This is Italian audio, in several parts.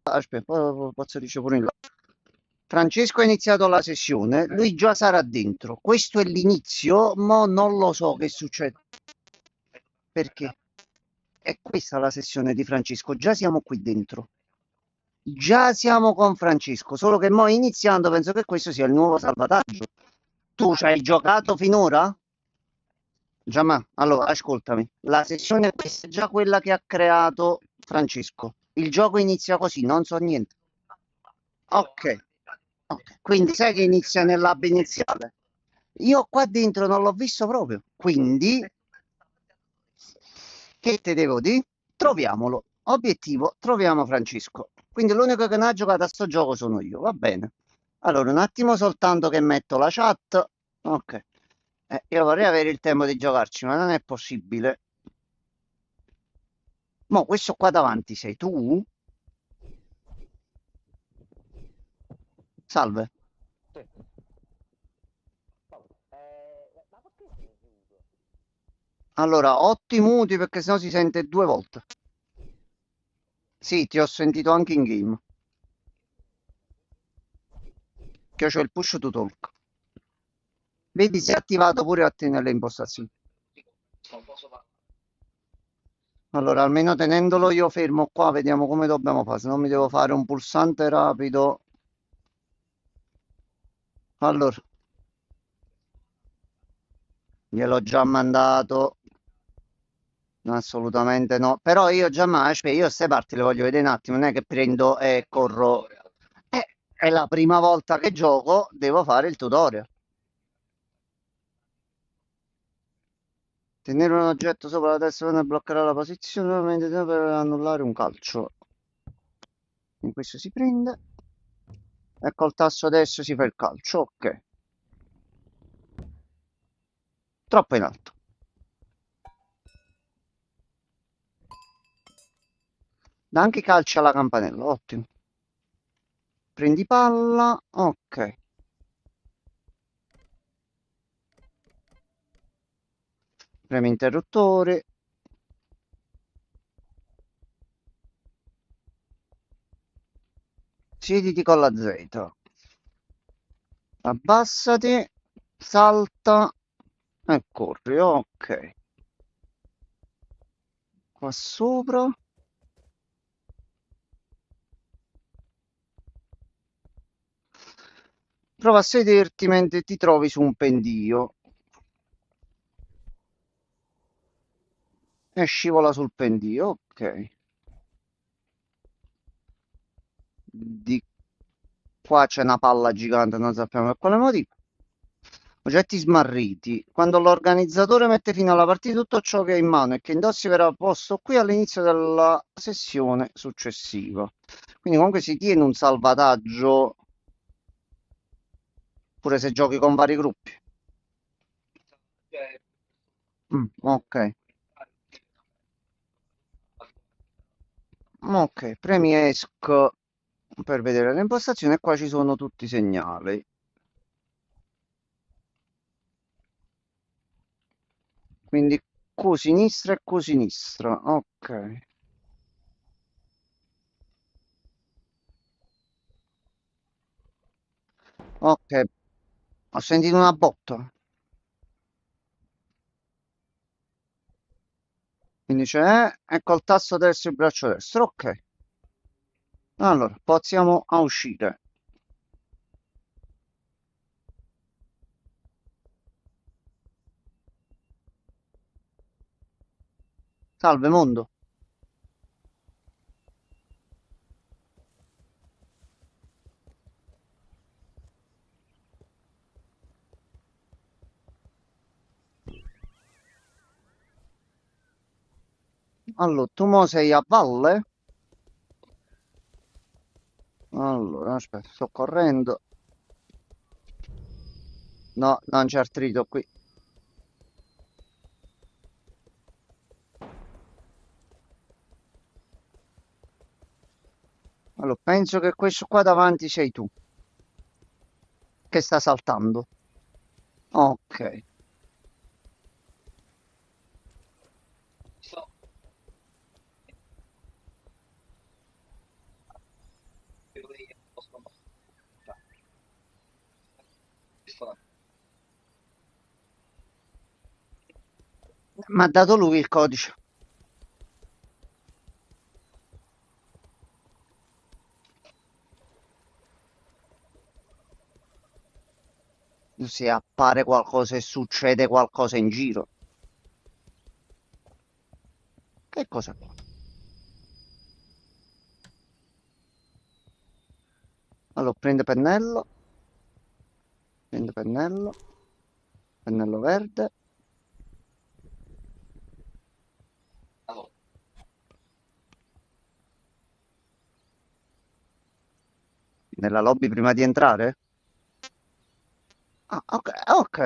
Aspetta, poi posso dire pure in là. Francesco ha iniziato la sessione, lui già sarà dentro. Questo è l'inizio, ma non lo so che succede. Perché? È questa la sessione di Francesco, già siamo qui dentro. Già siamo con Francesco, solo che mo iniziando penso che questo sia il nuovo salvataggio. Tu ci hai giocato finora? Giamma, allora ascoltami. La sessione questa è già quella che ha creato Francesco. Il gioco inizia così, non so niente. Ok, ok. Quindi sai che inizia nell'hub iniziale. Io qua dentro non l'ho visto proprio. Quindi, che te devo dire? Troviamolo. Obiettivo, troviamo Francesco. Quindi l'unico che non ha giocato a sto gioco sono io, va bene. Allora, un attimo soltanto che metto la chat. Ok. Io vorrei avere il tempo di giocarci, ma non è possibile. Mo, questo qua davanti sei tu? Salve. Allora, ottimo muti perché sennò si sente due volte. Sì, ti ho sentito anche in game. Che c'ho il push to talk. Vedi se è attivato pure a te nelle impostazioni. Allora, almeno tenendolo io fermo qua, vediamo come dobbiamo fare. Se non mi devo fare un pulsante rapido. Allora, gliel'ho già mandato. No, assolutamente no. Però io già aspetta, io queste parti le voglio vedere un attimo, non è che prendo e corro. È la prima volta che gioco, devo fare il tutorial. Tenere un oggetto sopra la testa per bloccare la posizione, mentre per annullare un calcio. In questo si prende. E col tasto destro si fa il calcio. Ok. Troppo in alto. Dà anche calcio alla campanella. Ottimo. Prendi palla. Ok. Premi interruttore. Siediti con la Z. Abbassati. Salta. E corri. Ok. Qua sopra. Prova a sederti mentre ti trovi su un pendio. E scivola sul pendio. Ok. Di qua c'è una palla gigante, non sappiamo per quale motivo. Oggetti smarriti. Quando l'organizzatore mette fine alla partita, tutto ciò che è in mano e che indossi verrà posto qui all'inizio della sessione successiva. Quindi comunque si tiene un salvataggio pure se giochi con vari gruppi. Ok. Ok, premi esco per vedere le impostazioni e qua ci sono tutti i segnali. Quindi Q sinistra e Q sinistra. Ok. Ok. Ho sentito una botta. Quindi c'è e col tasto destro il braccio destro. Ok. Allora, possiamo a uscire. Salve mondo. Allora, tu mo sei a valle? Allora, aspetta, sto correndo. No, non c'è artrito qui. Allora, penso che questo qua davanti sei tu, che sta saltando. Ok. Mi ha dato lui il codice. Se appare qualcosa e succede qualcosa in giro. Che cosa qua? Allora, prende pennello. Prende pennello. Pennello verde. Nella lobby prima di entrare? Ah, ok, ok.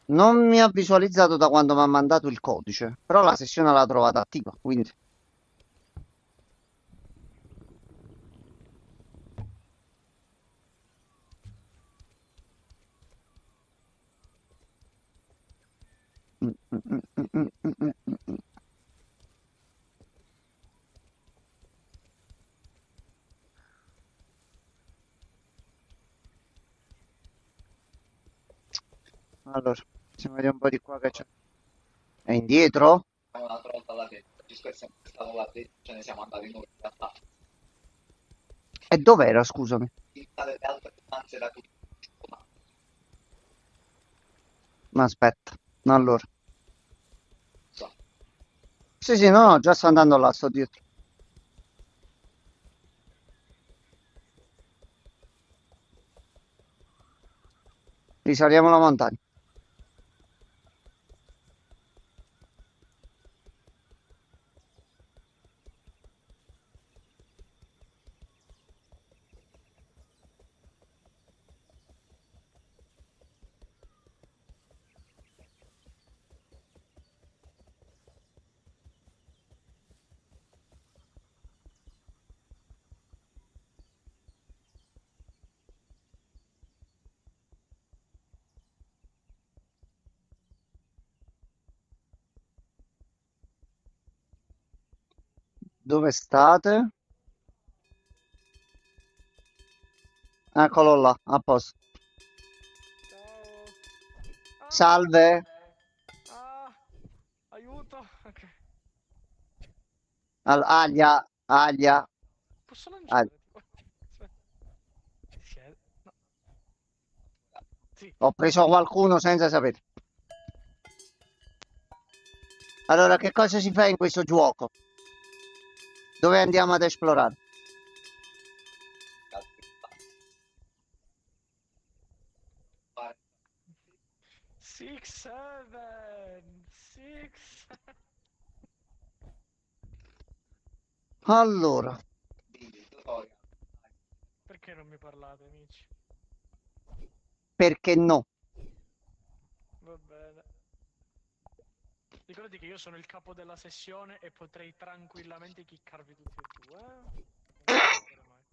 Non mi ha visualizzato da quando mi ha mandato il codice, però la sessione l'ha trovata attiva, quindi... Mm, mm, mm, mm, mm, mm, mm, mm, mm. Allora, se vediamo un po' di qua che c'è. È indietro? Un'altra volta là dentro, Francesco è sempre stato là dentro, ce ne siamo andati noi in realtà. E dov'era, scusami? In tale le altre stanze da tutti. Ma aspetta, allora. So. Sì, sì, no, no, già sto andando là, sto dietro. Risaliamo la montagna. Dove state? Eccolo là, a posto. Ciao. Ah, Salve. ah, aiuto. Ok. Aglia, aglia. Posso aglia. lanciare? Tipo? Aspetta. Si siede? No. Sì. Ho preso qualcuno senza sapere. Allora, che cosa si fa in questo gioco? Dove andiamo ad esplorare? Six, seven, six. Allora, Perché non mi parlate, amici? perché no? Va bene. Ricordati che io sono il capo della sessione e potrei tranquillamente chiccarvi tutti e due. Non succederà mai.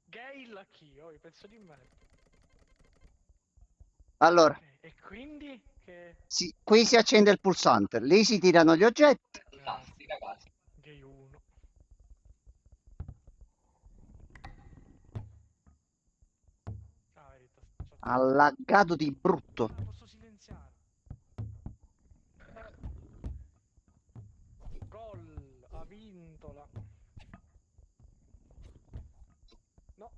Gale a chi? Oh, pezzo di merda. Allora, Ok, e quindi che... qui si accende il pulsante, lì si tirano gli oggetti. Grazie. Gay 1. Ah, verità, Ha laggato di brutto. Ah, posso silenziare. Gol, ha vinto la... No.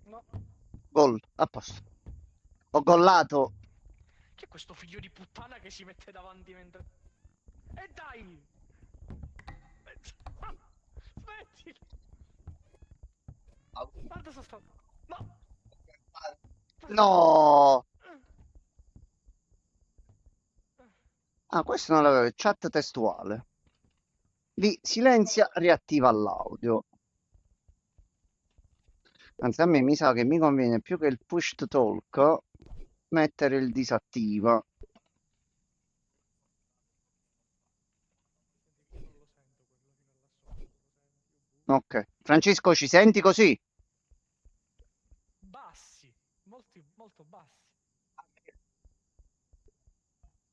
No. Gol, a posto. Ho gollato. Chi è questo figlio di puttana che si mette davanti mentre... E dai! Smettila! Guarda sto stato... No! No! Ah, questo non l'avevo. Chat testuale. Lì silenzia, riattiva l'audio. Anzi, a me mi sa che mi conviene più che il push to talk mettere il disattiva. Io non lo sento quello fino là sotto, lo senti? Ok. Francesco, ci senti così? Bassi, molto bassi.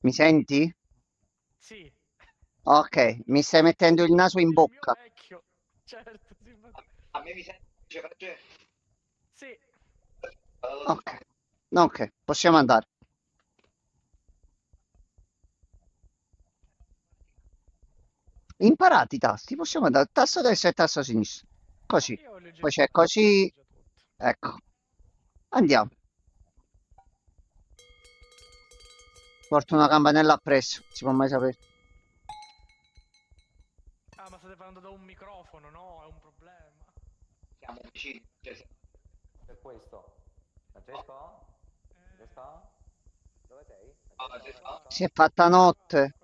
Mi senti? Sì, Ok, mi stai mettendo il naso con in il mio bocca. vecchio. Certo, sì, A me mi sente, Francesco? Sì. Ok. Ok, possiamo andare. Imparati i tasti, possiamo andare tasto destro e tasto sinistro. Così. Io li ho già Poi c'è imparati, così. già tutti. Ecco. Andiamo. Porto una campanella appresso, si può mai sapere. Ah, ma state parlando da un microfono, no? È un problema. Siamo vicini. Cioè, Per questo. Francesco? Francesco? Dove sei? Francesco? Si è fatta notte.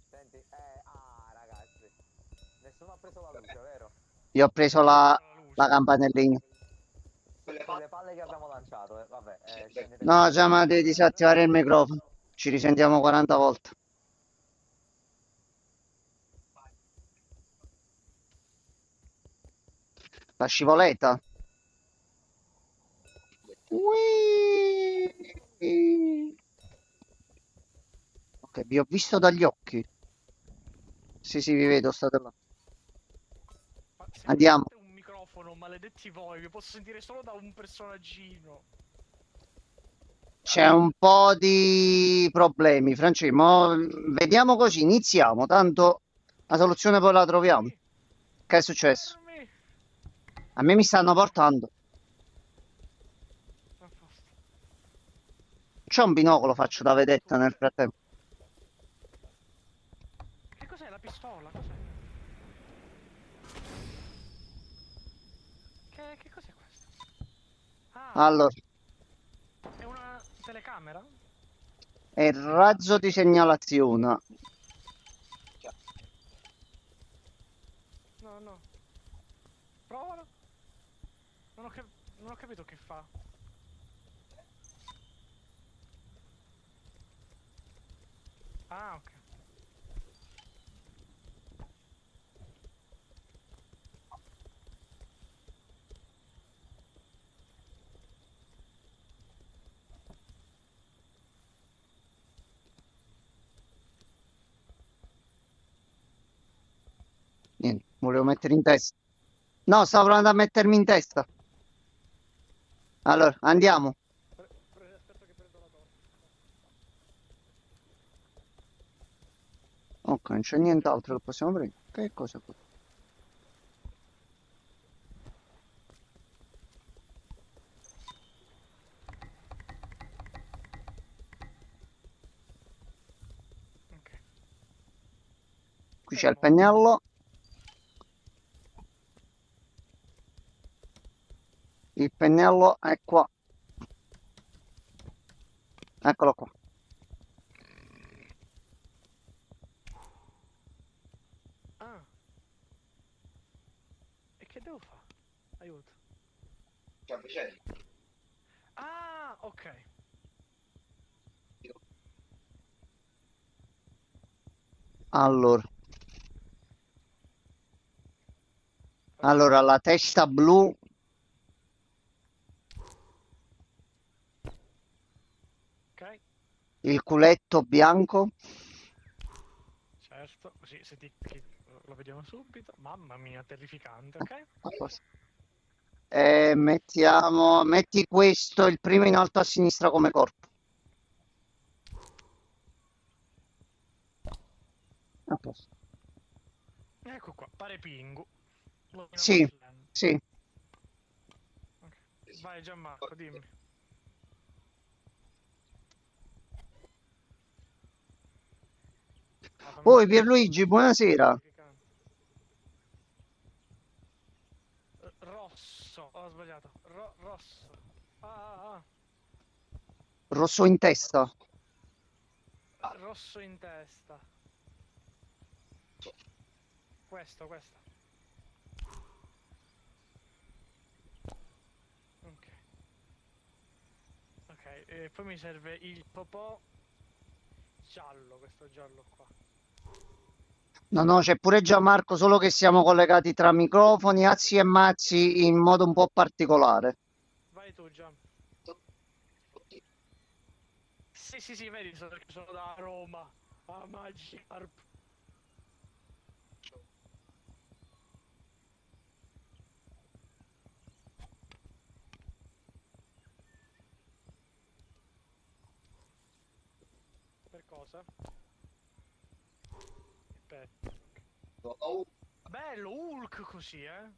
Senti, ragazzi. Nessuno ha preso la luce, vero? Io ho preso la campanellina. Quelle Quelle palle che abbiamo lanciato, vabbè, scendete No, qua. già ma devi disattivare il microfono. Ci risentiamo 40 volte. La scivoletta. Ui. Ok, vi ho visto dagli occhi. Sì, sì, vi vedo, state là. Ma se Andiamo. prendete un microfono, maledetti voi, vi posso sentire solo da un personaggino. C'è un po' di problemi, Francesco. Vediamo così, iniziamo. Tanto la soluzione poi la troviamo. Fermi, Che è successo? fermi. A me mi stanno portando. A posto. C'è un binocolo, faccio da vedetta nel frattempo. Che cos'è la pistola? Cos'è? Che cos'è questo? Ah, Allora, è una telecamera? è il razzo di segnalazione. No, no. Provalo. Non ho capito che fa. Ah, ok. Niente, volevo mettere in testa. No, stavo provando a mettermi in testa. Allora, andiamo. Aspetta che prendo la torcia. Ok, non c'è nient'altro che possiamo prendere. Che cosa qua? Ok. Qui c'è il Fermo. pennello. Il pennello è qua. Eccolo qua. Ah. E che devo fare? Aiuto. Ti avvicini. Ah, ok. Allora. Allora, la testa blu. Ok, Il culetto bianco. certo. Così se lo vediamo subito. Mamma mia, terrificante, ok? A posto. Metti questo, il primo in alto a sinistra come corpo. A posto. Ecco qua, pare Pingu. Lo Sì, slender. sì. Ok. Vai Gianmarco, dimmi. Ah, fammi Poi vedere Pierluigi, cosa buonasera. terrificante. Rosso, ho sbagliato. Rosso. Ah. Rosso in testa. Rosso in testa. Questo. Ok. Ok, e poi mi serve il popò giallo, questo giallo qua. No, no, c'è pure Gianmarco, solo che siamo collegati tra microfoni, azzi e mazzi in modo un po' particolare. Vai tu, Gian. Sì, vedi, perché sono da Roma. A Magikarp. Cosa? Aspetta. Bello, Hulk così, eh?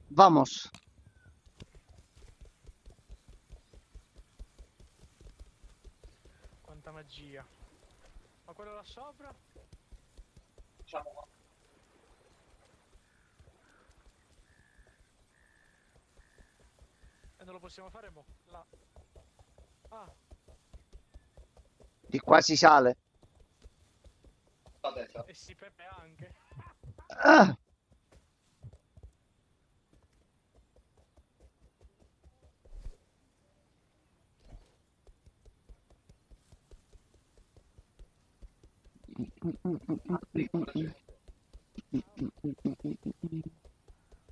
Vamos. Quanta magia. Ma quello là sopra? Diciamo, E non lo possiamo fare, mo. Là. Ah, Di qua si sale. a destra. e si pepe anche. Ah,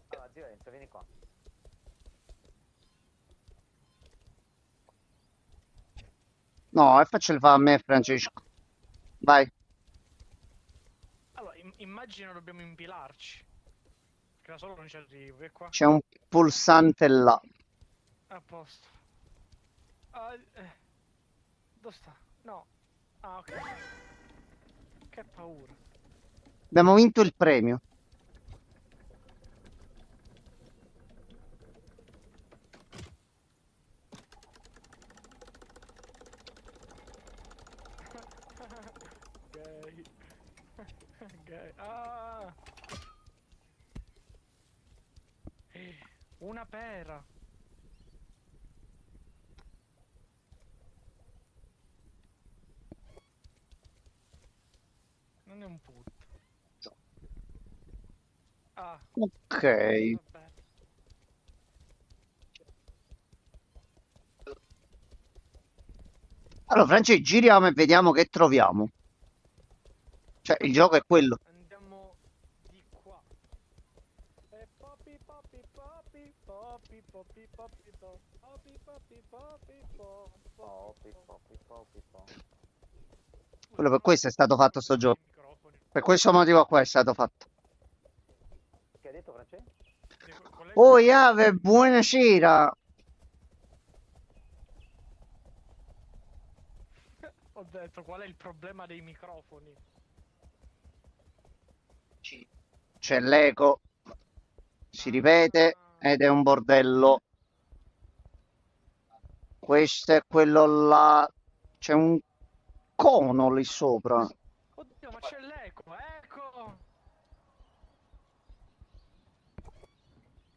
Allora, zio Enzo, vieni qua. no, e faccio il fa a me, Francesco. Vai. Allora, immagino dobbiamo impilarci. Che da solo non ci arrivo, e qua? C'è un pulsante là. A posto. Ah, dove sta? No. Ah, ok. Che paura. Abbiamo vinto il premio. Gay. Gay. Ah! Una pera. Non è un putto. Ah, Ok. vabbè. Allora, Francesco, giriamo e vediamo che troviamo. Cioè, il gioco è quello. Andiamo di qua. E popi popi popi popi popi popi popi popi popi popi Popi, popi, popi, popi. Quello per questo è stato fatto sto gioco. Per questo motivo qua è stato fatto. Che ha detto Francesco? Oh, Iave, buonasera. Ho detto qual è il problema dei microfoni. C'è l'eco. Si ripete ed è un bordello. Questo è quello là. C'è un cono lì sopra. Oddio, ma c'è l'eco, ecco!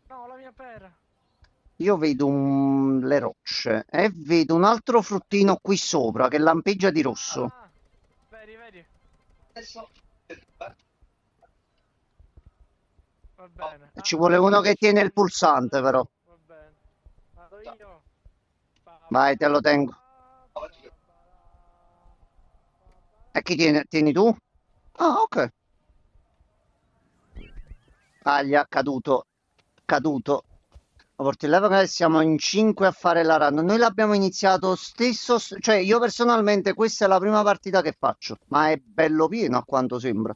No, la mia pera. Io vedo le rocce e vedo un altro fruttino qui sopra che lampeggia di rosso. Ah, vedi, vedi. Adesso Va bene. Ci vuole uno che tiene il pulsante, però. Va bene. Vado io. Vai, te lo tengo. E chi tiene? Tieni tu? Ah, ok. Aglia, caduto. Caduto. Portilleva che siamo in 5 a fare la run. Noi l'abbiamo iniziato stesso, cioè io personalmente questa è la prima partita che faccio, ma è bello pieno a quanto sembra.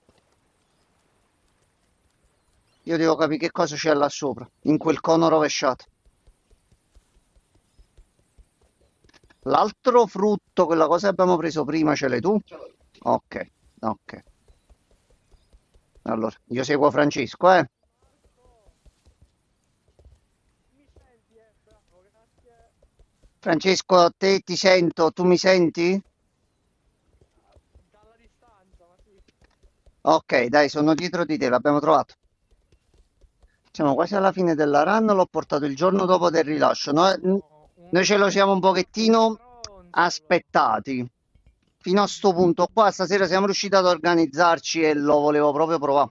Io devo capire che cosa c'è là sopra, in quel cono rovesciato. L'altro frutto, quella cosa che abbiamo preso prima, ce l'hai tu? Ok, ok. Allora, io seguo Francesco, eh. Mi senti, bravo, grazie. Francesco, te ti sento, tu mi senti? Dalla distanza, ma sì. Ok, dai, sono dietro di te, l'abbiamo trovato. Siamo quasi alla fine della run, l'ho portato il giorno dopo del rilascio. Noi ce lo siamo un pochettino aspettati. Fino a sto punto qua, stasera siamo riusciti ad organizzarci e lo volevo proprio provare.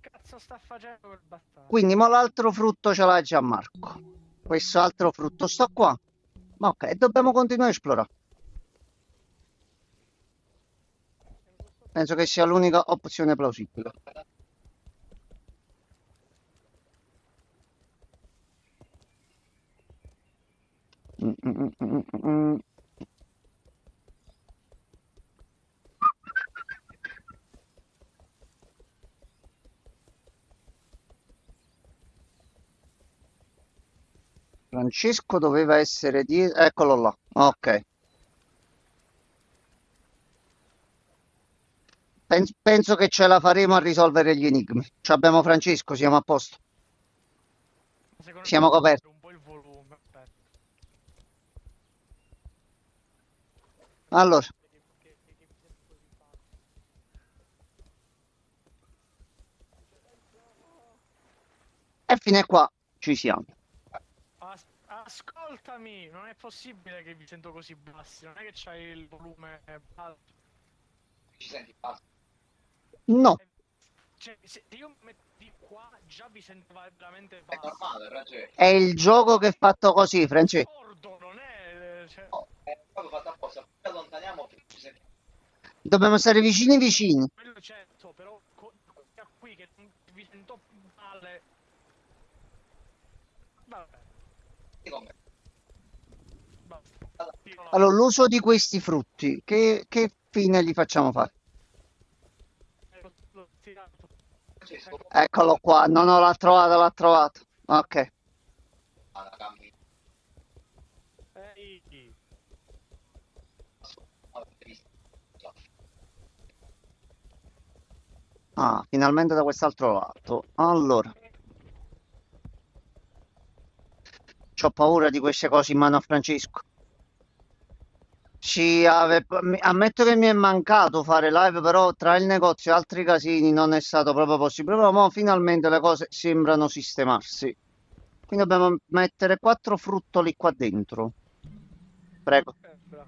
Cazzo sta facendo quel bastardo? Quindi, ma l'altro frutto ce l'ha Gianmarco. Questo altro frutto sta qua. Ma ok, dobbiamo continuare a esplorare. Penso che sia l'unica opzione plausibile. Mm, mm, mm, mm, mm. Francesco doveva essere di... Eccolo là. Ok. Penso che ce la faremo a risolvere gli enigmi. Ci abbiamo Francesco, siamo a posto. Secondo Siamo me devo coperti. alzare un po' il volume. Aspetta. Allora, Che mi sento di fatto. e fino a qua ci siamo. Ascoltami, non è possibile che vi sento così bassi. Non è che c'hai il volume alto. Ci senti basso? No, Cioè, se io mi metto di qua, già vi sento veramente È bassi. normale, ragione. è il gioco che è fatto così, Francesco. Sordo, non è... Cioè... No, è proprio fatto apposta. Più ci allontaniamo più ci sentiamo. Dobbiamo stare vicini vicini. Quello certo, però da qui che vi sento male. Vabbè, Come? basta. Tiro la Allora, l'uso di questi frutti, che fine gli facciamo fare? l'ho tirato. Francesco, Eccolo qua, no, no, l'ha trovato, l'ha trovato. Ok. la cambi. Ehi, Avete visto? Ah, finalmente da quest'altro lato. Allora, c'ho paura di queste cose in mano a Francesco. Sì, ammetto che mi è mancato fare live, però tra il negozio e altri casini non è stato proprio possibile. Però mo finalmente le cose sembrano sistemarsi. Quindi dobbiamo mettere 4 fruttoli qua dentro. Prego. sembra.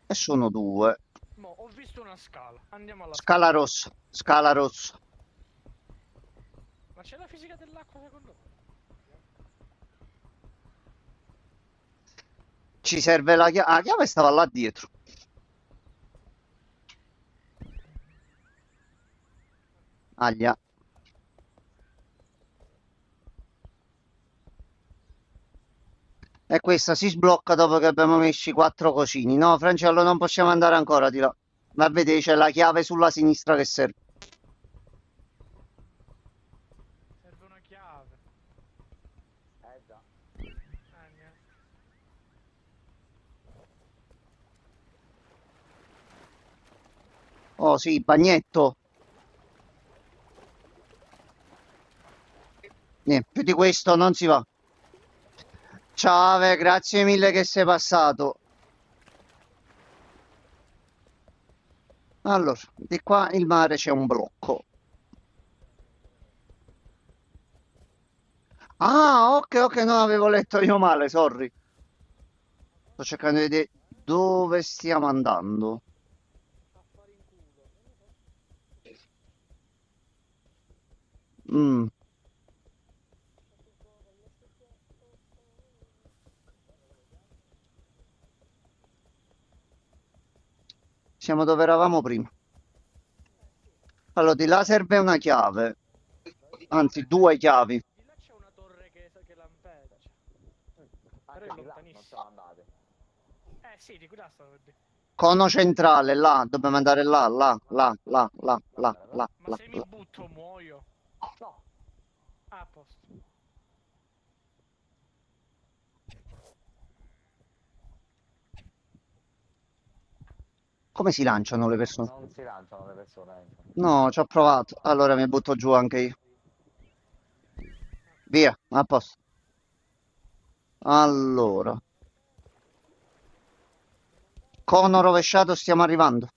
E sono 2. Mo, ho visto una scala. Andiamo alla Scala rossa. Scala rossa. Ma c'è la fisica dell'acqua secondo me? Ci serve la chiave. Ah, la chiave stava là dietro. Aglia. E questa si sblocca dopo che abbiamo messo i 4 cosini. No, Francello, non possiamo andare ancora di là. Ma vedi, c'è la chiave sulla sinistra che serve. Serve una chiave. Già. Niente. Oh sì, bagnetto. Niente, più di questo non si va. Ciao, Ave, grazie mille che sei passato. Allora, di qua il mare c'è un blocco. Ah, ok, ok, no, avevo letto io male, sorry. Sto cercando di vedere dove stiamo andando. A fare in culo. Mm. Siamo dove eravamo prima. Allora, di là serve una chiave, anzi 2 chiavi. Di là c'è una torre che lampeggia. Anche è di là non lontanissimo. siamo andati. Sì, di qui là stavo per dire. Cono centrale, là, dobbiamo andare là, là, là, là, là, là, là, Ma là, se mi là. butto muoio. No, Ah, a posto. Come si lanciano le persone? non si lanciano le persone. No, ci ho provato. Allora mi butto giù anche io. Via, a posto. Allora, cono rovesciato, stiamo arrivando.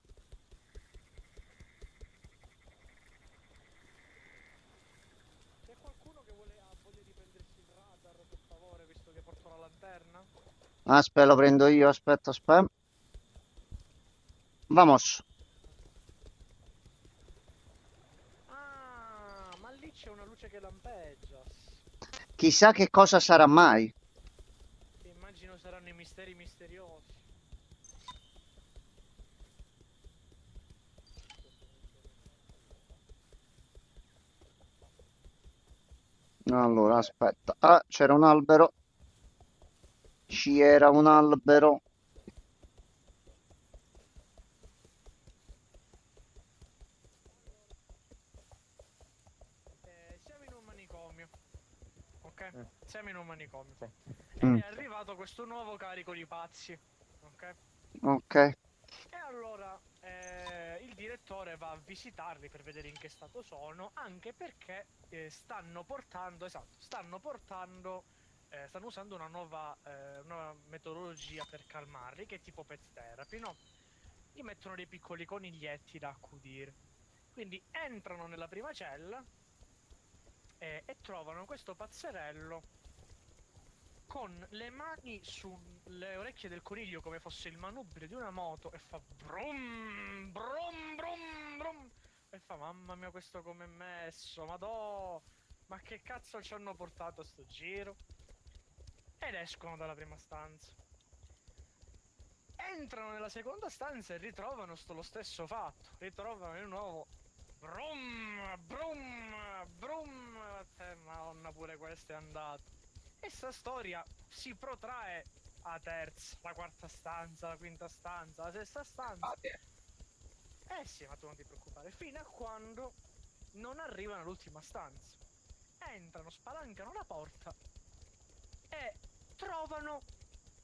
C'è qualcuno che ha voglia di prendersi il radar, per favore, visto che porto la lanterna? Aspetta, lo prendo io, aspetta, aspetta. Vamos. Ah, ma lì c'è una luce che lampeggia. Chissà che cosa sarà mai. Immagino saranno i misteri misteriosi. Allora, aspetta. Ah, c'era un albero. Ci era un albero. siamo in un manicomio. Sì. Ed è arrivato questo nuovo carico di pazzi, ok? Ok. E allora il direttore va a visitarli per vedere in che stato sono, anche perché stanno usando una nuova metodologia per calmarli, che è tipo pet therapy, no? Gli mettono dei piccoli coniglietti da accudire. Quindi entrano nella prima cella e trovano questo pazzerello con le mani sulle orecchie del coniglio come fosse il manubrio di una moto e fa brum brum brum brum e fa mamma mia questo com'è messo, madò, ma che cazzo ci hanno portato a sto giro? Ed escono dalla prima stanza, entrano nella seconda stanza e ritrovano lo stesso fatto, ritrovano di nuovo brum brum brum, madonna pure questo è andato. E sta storia si protrae a terza, la quarta stanza, la quinta stanza, la sesta stanza. Eh sì, ma tu non ti preoccupare, fino a quando non arrivano all'ultima stanza. Entrano, spalancano la porta e trovano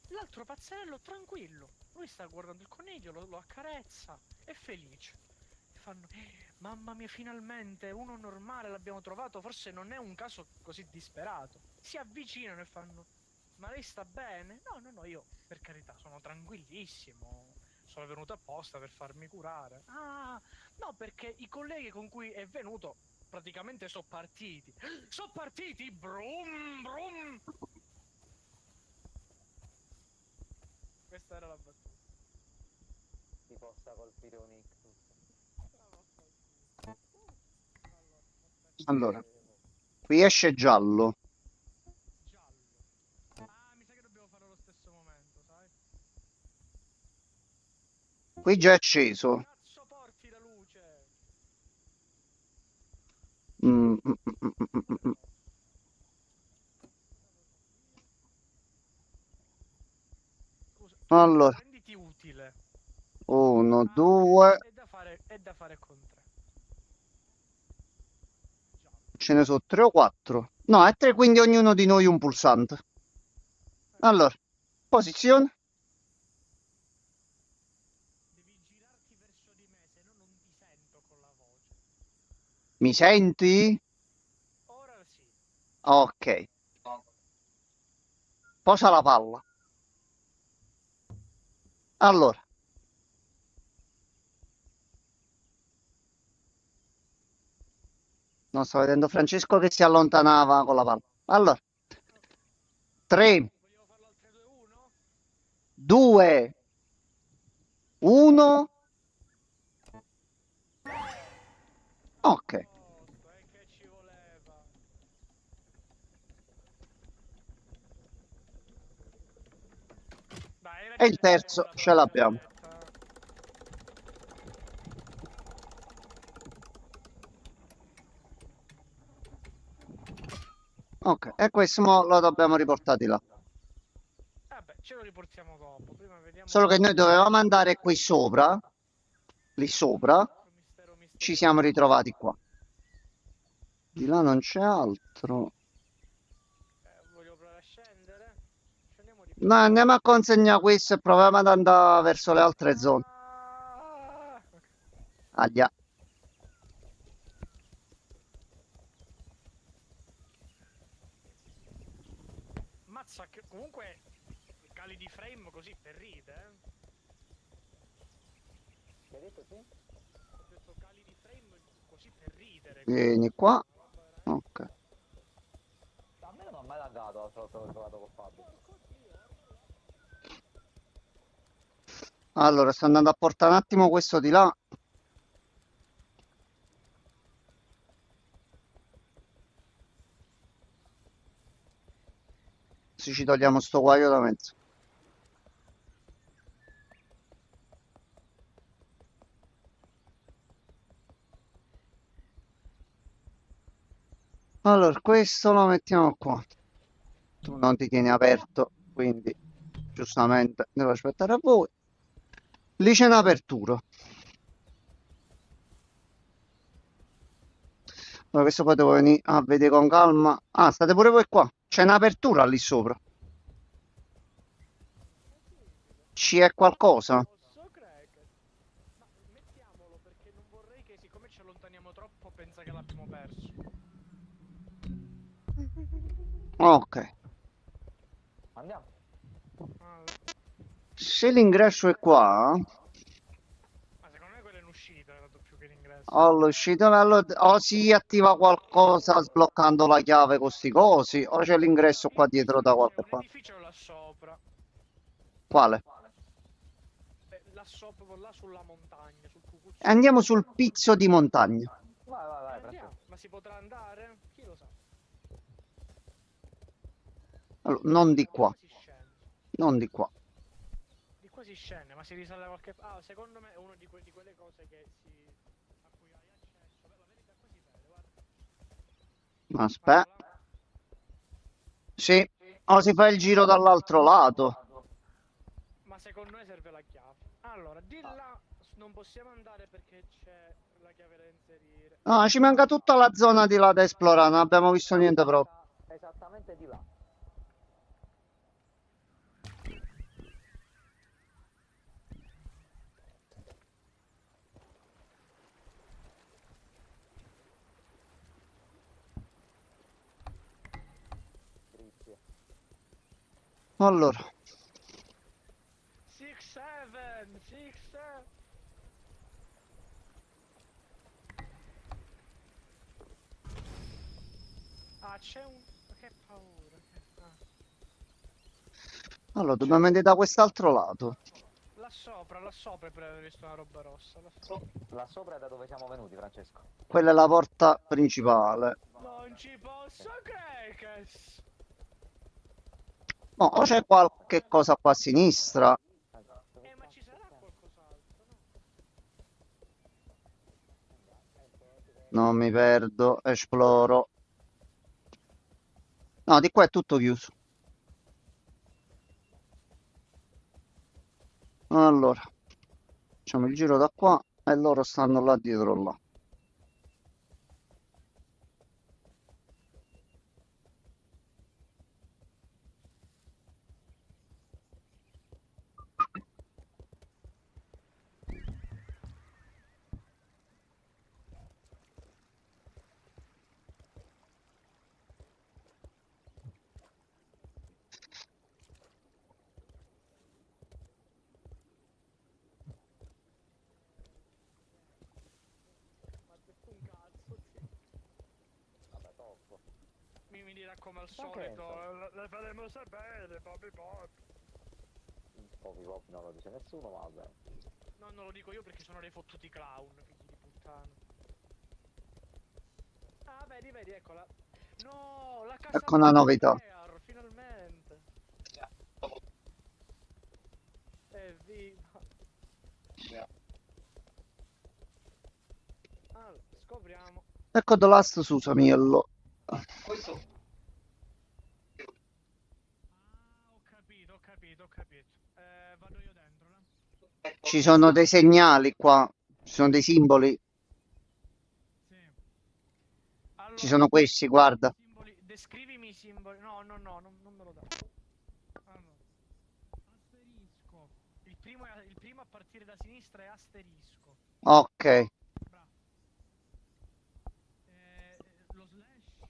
l'altro pazzerello tranquillo. Lui sta guardando il coniglio, lo accarezza, è felice. E fanno, mamma mia, finalmente uno normale l'abbiamo trovato, forse non è un caso così disperato. Si avvicinano e fanno, ma lei sta bene? No, no, no, io per carità sono tranquillissimo, sono venuto apposta per farmi curare. Ah, no, perché i colleghi con cui è venuto praticamente sono partiti. Sono partiti, brum brum. Questa era la battuta. Ti possa colpire un ictus. Allora, qui esce giallo. Giallo. Ah, mi sa che dobbiamo farlo allo stesso momento, sai? Qui già è acceso. Cazzo porti la luce! Mm, mm, mm, mm, mm, mm, mm. Scusa, Allora, renditi utile. 1, Ah, 2, è da fare con 3. Giallo. ce ne sono 3 o 4. No, è 3, quindi ognuno di noi un pulsante. Allora, posizione. Devi girarti verso di me, se no non ti sento con la voce. Mi senti? Ora sì. Ok. Posa la palla. Allora. Non sto vedendo Francesco che si allontanava con la palla. Allora. 3, Vogliamo farlo al 3-2-1? 2, 1. Ok. E che ci voleva? Dai, era E il terzo divertente ce la l'abbiamo. barzelletta. Ok, e questo mo lo dobbiamo riportare di là. Vabbè, ce lo riportiamo dopo. Prima vediamo. Solo che noi dovevamo andare qui sopra, lì sopra, Mistero ci siamo misterioso. ritrovati qua. Di là non c'è altro. Voglio provare a scendere. Scendiamo di No, andiamo a consegnare questo e proviamo ad andare verso le altre zone. Ah! Aglia. Mazza, che comunque cali di frame così per ride, Che hai detto sì? Ho detto cali di frame così per ridere. Vieni qua. Una roba veramente- Ok. A me non ha mai laggato l'altra volta che ho giocato con Fabio. Allora, sto andando a portare un attimo questo di là. Se ci togliamo sto guaio da mezzo. Allora, questo lo mettiamo qua. Tu non ti tieni aperto, quindi giustamente devo aspettare a voi. Lì c'è un'apertura. Allora, questo poi devo venire a vedere con calma. Ah, state pure voi qua. C'è un'apertura lì sopra. C'è qualcosa? Posso cracker? Ma mettiamolo perché non vorrei che siccome ci allontaniamo troppo pensa che l'abbiamo perso. Ok. Andiamo. Ah, Se l'ingresso è qua, ma secondo me quella è un'uscita, dato più che l'ingresso. all'uscita o si attiva qualcosa sbloccando la chiave con sti cosi, o c'è l'ingresso qua Io ho dietro visto da che c'è qualche un parte. edificio là sopra. Quale? Là sopra, là sulla montagna, sul cucuzzino. Andiamo sul pizzo di montagna. Vai, vai, vai, Andiamo. Francesco. Ma si potrà andare? Chi lo sa? Allora, non di qua, Qua si scende. non di qua. Di qua si scende, ma si risale da qualche... Ah, secondo me è una di, di quelle cose che si... a cui hai accesso. Beh, la verità qua si vede, guarda. Aspetta. Guarda là. Sì, o si fa il giro dall'altro lato. Ma secondo me serve la chiave. Allora, di là non possiamo andare perché c'è la chiave da inserire. No, ci manca tutta la zona di là da esplorare, non abbiamo visto niente proprio. Esattamente di là. Dritti. Allora, 6, 7, 6, 7. Ah, c'è un... Che paura. allora dobbiamo andare da quest'altro lato. Là sopra è per aver visto una roba rossa. Là sopra. Là sopra è da dove siamo venuti, Francesco. Quella è la porta principale. Non ci posso credere. No, o c'è qualche cosa qua a sinistra. Ma ci sarà qualcos'altro, no? Non mi perdo, esploro. No, di qua è tutto chiuso. Allora, facciamo il giro da qua e loro stanno là dietro là. Ma detto un cazzo, sì. Vabbè, top. Mi dirà come al Ma che solito, so? le faremo sapere, papi pop. Popi pop non lo dice nessuno, ma vabbè. No, non lo dico io perché sono dei fottuti clown, figli di puttana. Ah, vedi, vedi, eccola. No, la casa Ecco una novità. nuclear, finalmente. Evviva. Allora, scopriamo. Ecco The Last Susamiello. Questo Ah, ho capito, ho capito, ho capito. Vado io dentro, no? Ci sono dei segnali qua, ci sono dei simboli. Sì. Allora, Ci sono questi, guarda. simboli, descrivimi i simboli. No, no, no, non me lo dà. Allora, asterisco. Il primo a partire da sinistra è asterisco. Ok. Bravo. Lo slash.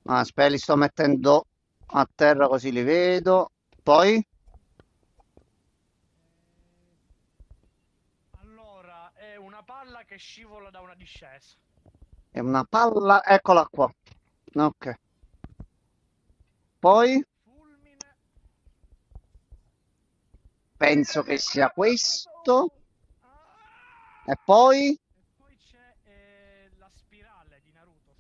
Aspetta, li sto mettendo a terra così li vedo. Poi? Allora, è una palla che scivola da una discesa. È una palla, eccola qua. Ok. Poi? Fulmine. Penso che sia questo. Ah! E poi? E poi c'è la spirale di Naruto.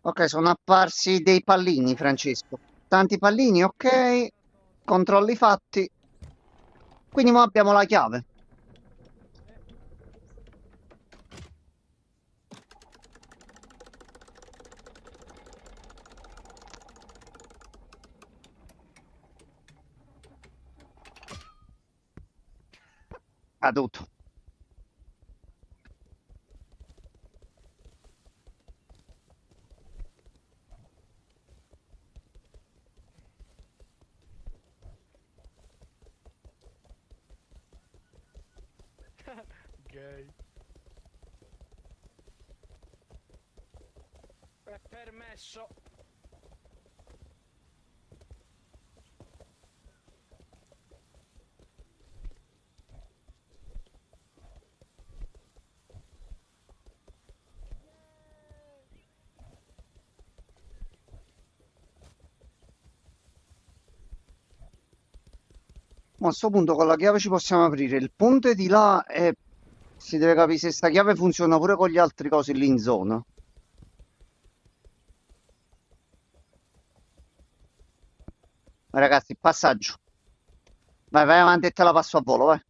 Ok, sono apparsi dei pallini, Francesco. Tanti pallini, ok. Controlli fatti. Quindi ora abbiamo la chiave. Caduto. gay. È permesso. Ma a sto punto con la chiave ci possiamo aprire il ponte di là e si deve capire se sta chiave funziona pure con gli altri cosi lì in zona. Ragazzi, passaggio. Vai, vai avanti e te la passo a volo, vai.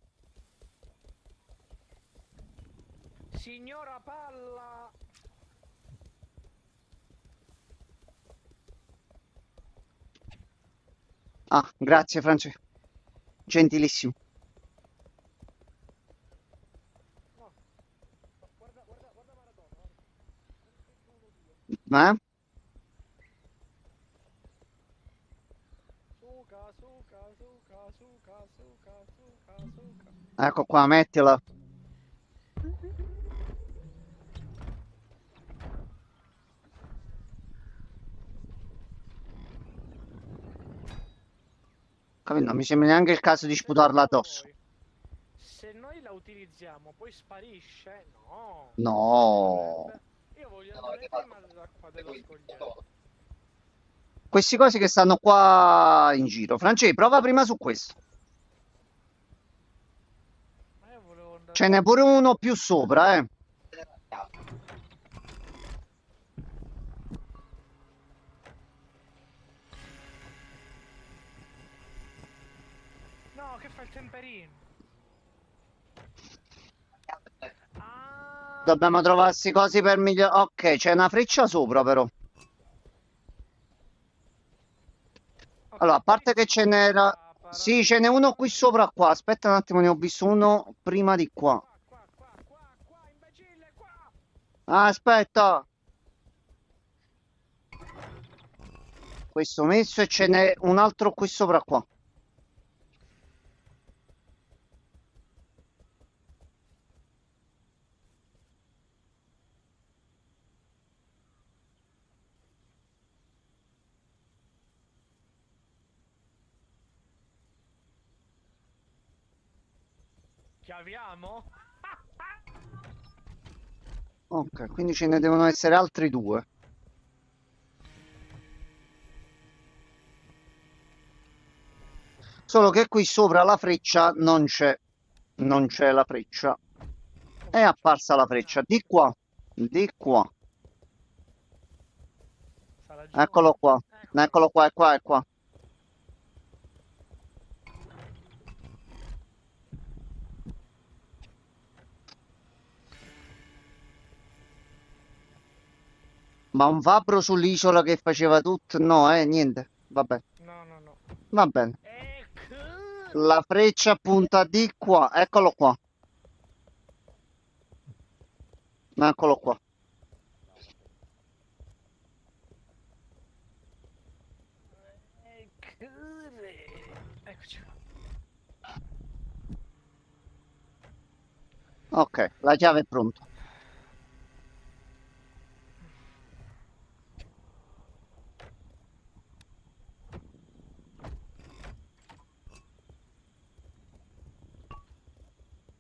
Signora palla. Ah, grazie Francesco. Gentilissimo. No. Guarda Maradona. Eh? Suca, suca, suca, suca, suca, suca, suca. Ecco qua, mettila. Capito? Non mi sembra neanche il caso di sputarla addosso. Se noi la utilizziamo, poi sparisce? No. No. Io voglio No, andare avete prima fatto dell'acqua della quindi, scogliera. Questi cosi che stanno qua in giro. Francesco, prova prima su questo. Ma io volevo andare. Ce n'è pure uno più sopra, eh. No, che fa il temperino? Ah, Dobbiamo trovare questi cosi per migliorare. Ok, c'è una freccia sopra però. ok, Allora, a parte che poi ce n'era... papara. Sì, ce n'è uno qui sopra qua. Aspetta un attimo, ne ho visto uno prima di qua. Qua, imbecille, qua! Aspetta. Questo messo e ce n'è un altro qui sopra qua. Chiaviamo? Ok, quindi ce ne devono essere altri due. Solo che qui sopra la freccia non c'è. Non c'è la freccia. È apparsa la freccia. Di qua. Di qua. Sarà giù. Eccolo qua. Ecco. Eccolo qua, è qua, è qua. Ma un fabbro sull'isola che faceva tutto? No, niente. Vabbè. No, no, no. Va bene. Ecco. La freccia punta di qua. Eccolo qua. Eccolo qua. Eccoci qua. Ok, la chiave è pronta.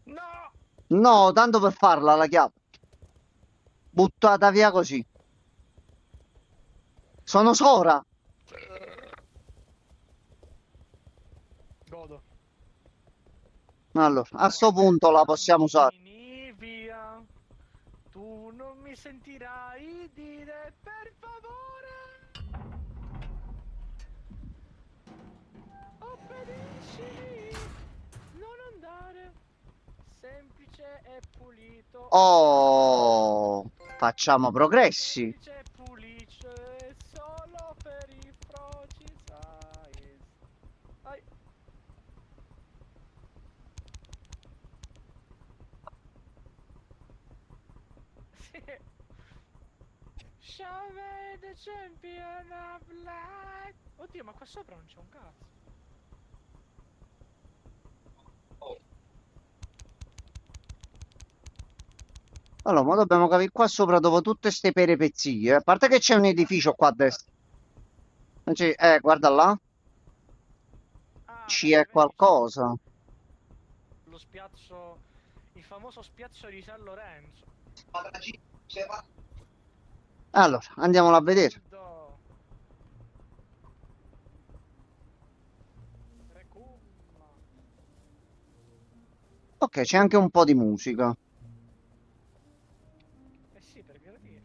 No! No, tanto per farla la chiave. Buttata via così. Sono Sora. Godo. Allora, a sto punto la possiamo usare. Cammini via. Tu non mi sentirai dire per favore. Obbedisci. Non andare. Semplice e pulito. Oh, facciamo progressi. Semplice e pulice solo per i froci size. Ai. Sì. Shove the champion of light. Oddio, ma qua sopra non c'è un cazzo. Oh, Allora, ma dobbiamo capire qua sopra dopo tutte ste peripezie. A parte che c'è un edificio qua a destra. Non guarda là. Ah, Ci vedi, è vedi, qualcosa. lo spiazzo, il famoso spiazzo di San Lorenzo. Allora, andiamolo a vedere. Guarda. Recuma. Ok, c'è anche un po' di musica. Eh sì, per gradire.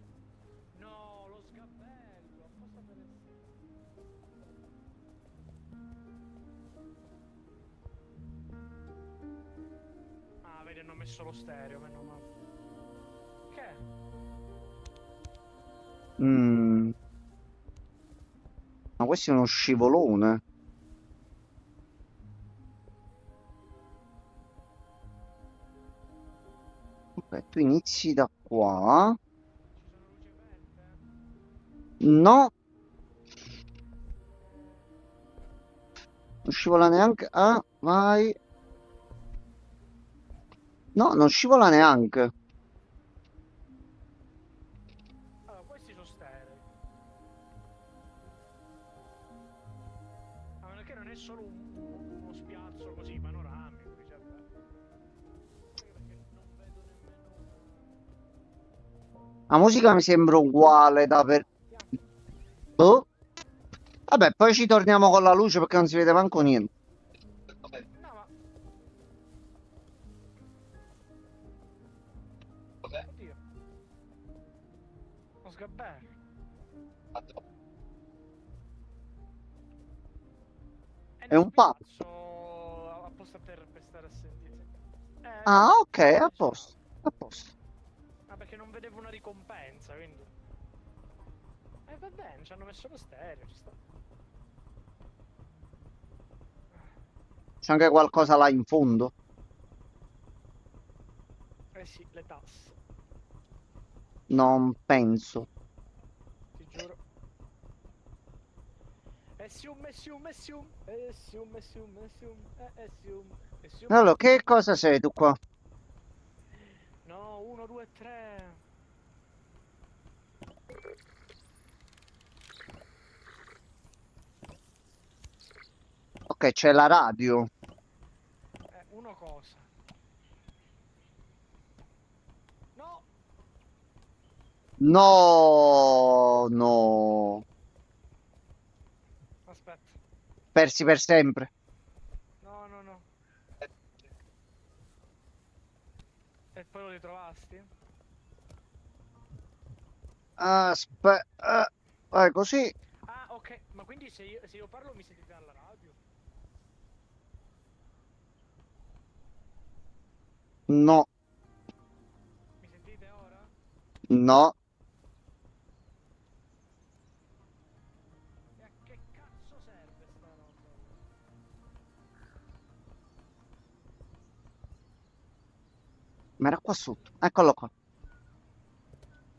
No, lo sgabello, apposta per Ah, vedi, hanno messo lo stereo, meno male. Che? Mm, ma questo è uno scivolone. Ok, tu inizi da qua. Ci sono luci aperte? No, non scivola neanche. Ah, vai. No, non scivola neanche. Allora, questi sono sterei. A meno che non è solo uno spiazzo così panoramico, dice vabbè. Anche perché non vedo nemmeno... La musica mi sembra uguale da per... Boh. Vabbè, poi ci torniamo con la luce perché non si vede manco niente. No, ma... Cos'è? Oddio. Lo sgabello. È È uno un pub. spiazzo apposta per stare a sentire. Ah, ok, a Immaginavo. posto. A posto. Ma perché non vedevo una ricompensa, quindi... va bene, ci hanno messo lo stereo, ci sta. C'è anche qualcosa là in fondo. Eh sì, le tasse, Non penso. ti giuro. Essium, essium, essium, essium, essium, essium, essium, essium. Allora, che cosa sei tu qua? No, 1, 2, 3. Ok, c'è la radio. Uno cosa. No, No, no. aspetta. Persi per sempre. No, no, no. E poi lo ritrovasti? Aspetta. Vai così. Ah, ok, ma quindi se io parlo mi sentite dalla radio? No, Mi sentite ora? no. E a che cazzo serve sta roba? Ma era qua sotto. Eccolo qua.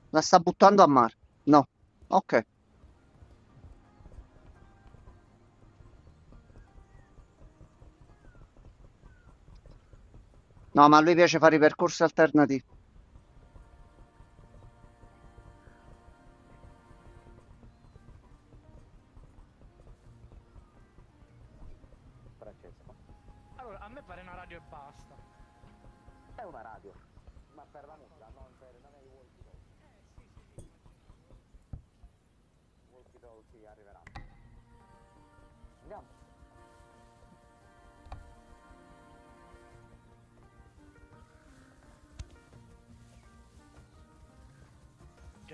La sta buttando a mare. No. Ok. No, ma a lui piace fare i percorsi alternativi. Francesco. Allora, a me pare una radio e basta. È una radio, ma per la musica, non è i walkie-talkie. Sì, sì, I walkie-talkie arriveranno. Andiamo. ok.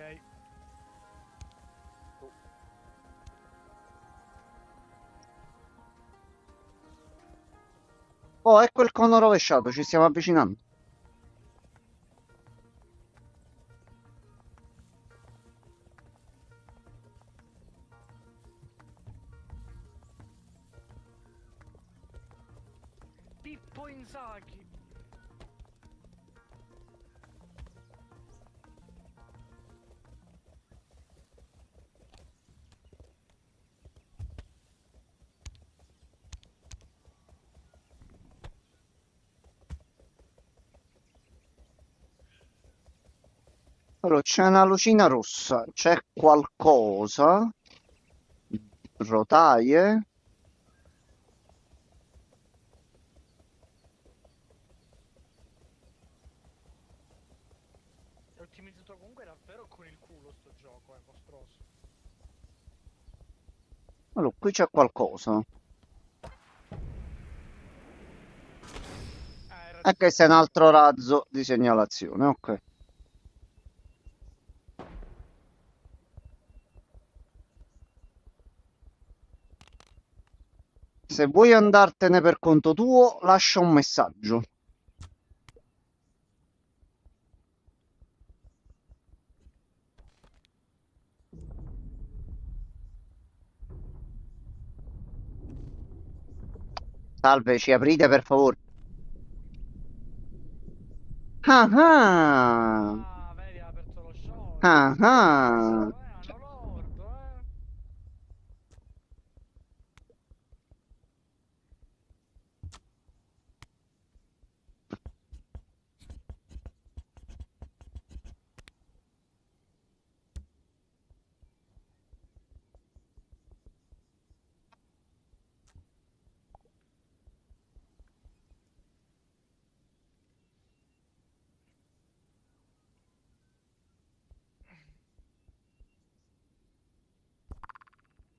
Tu. Oh, ecco il cono rovesciato. Ci stiamo avvicinando. Pippo Inzaghi. Allora, c'è una lucina rossa, c'è qualcosa, rotaie, È ottimizzato comunque davvero con il culo sto gioco, mostruoso. allora qui c'è qualcosa, Era e questo è un altro razzo di segnalazione, ok. Se vuoi andartene per conto tuo, lascia un messaggio. Salve, ci aprite per favore. Ah ah, Ah, vedi, ha aperto lo show. ah ah. Hanno lordo,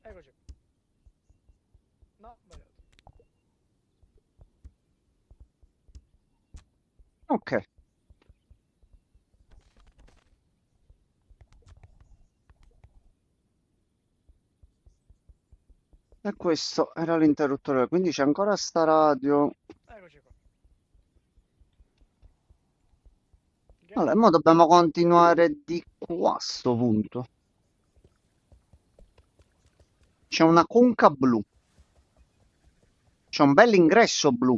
Eccoci. No, sbagliato. Ok. E questo era l'interruttore, quindi c'è ancora sta radio. Eccoci qua. Allora, mo dobbiamo continuare di qua a sto punto. C'è una conca blu. C'è un bel ingresso blu.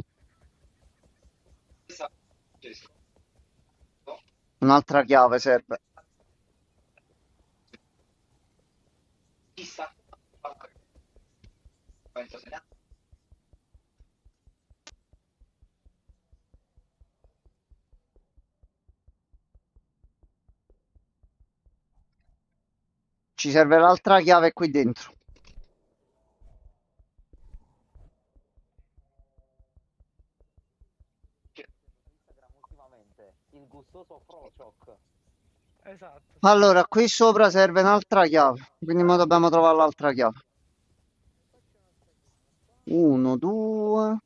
Un'altra chiave serve. Chissà. Penso se ne ha. Ci serve l'altra chiave qui dentro. Instagram ultimamente, il gustoso Frociok. Esatto. Allora, qui sopra serve un'altra chiave. Quindi mo dobbiamo trovare l'altra chiave. 1, 2.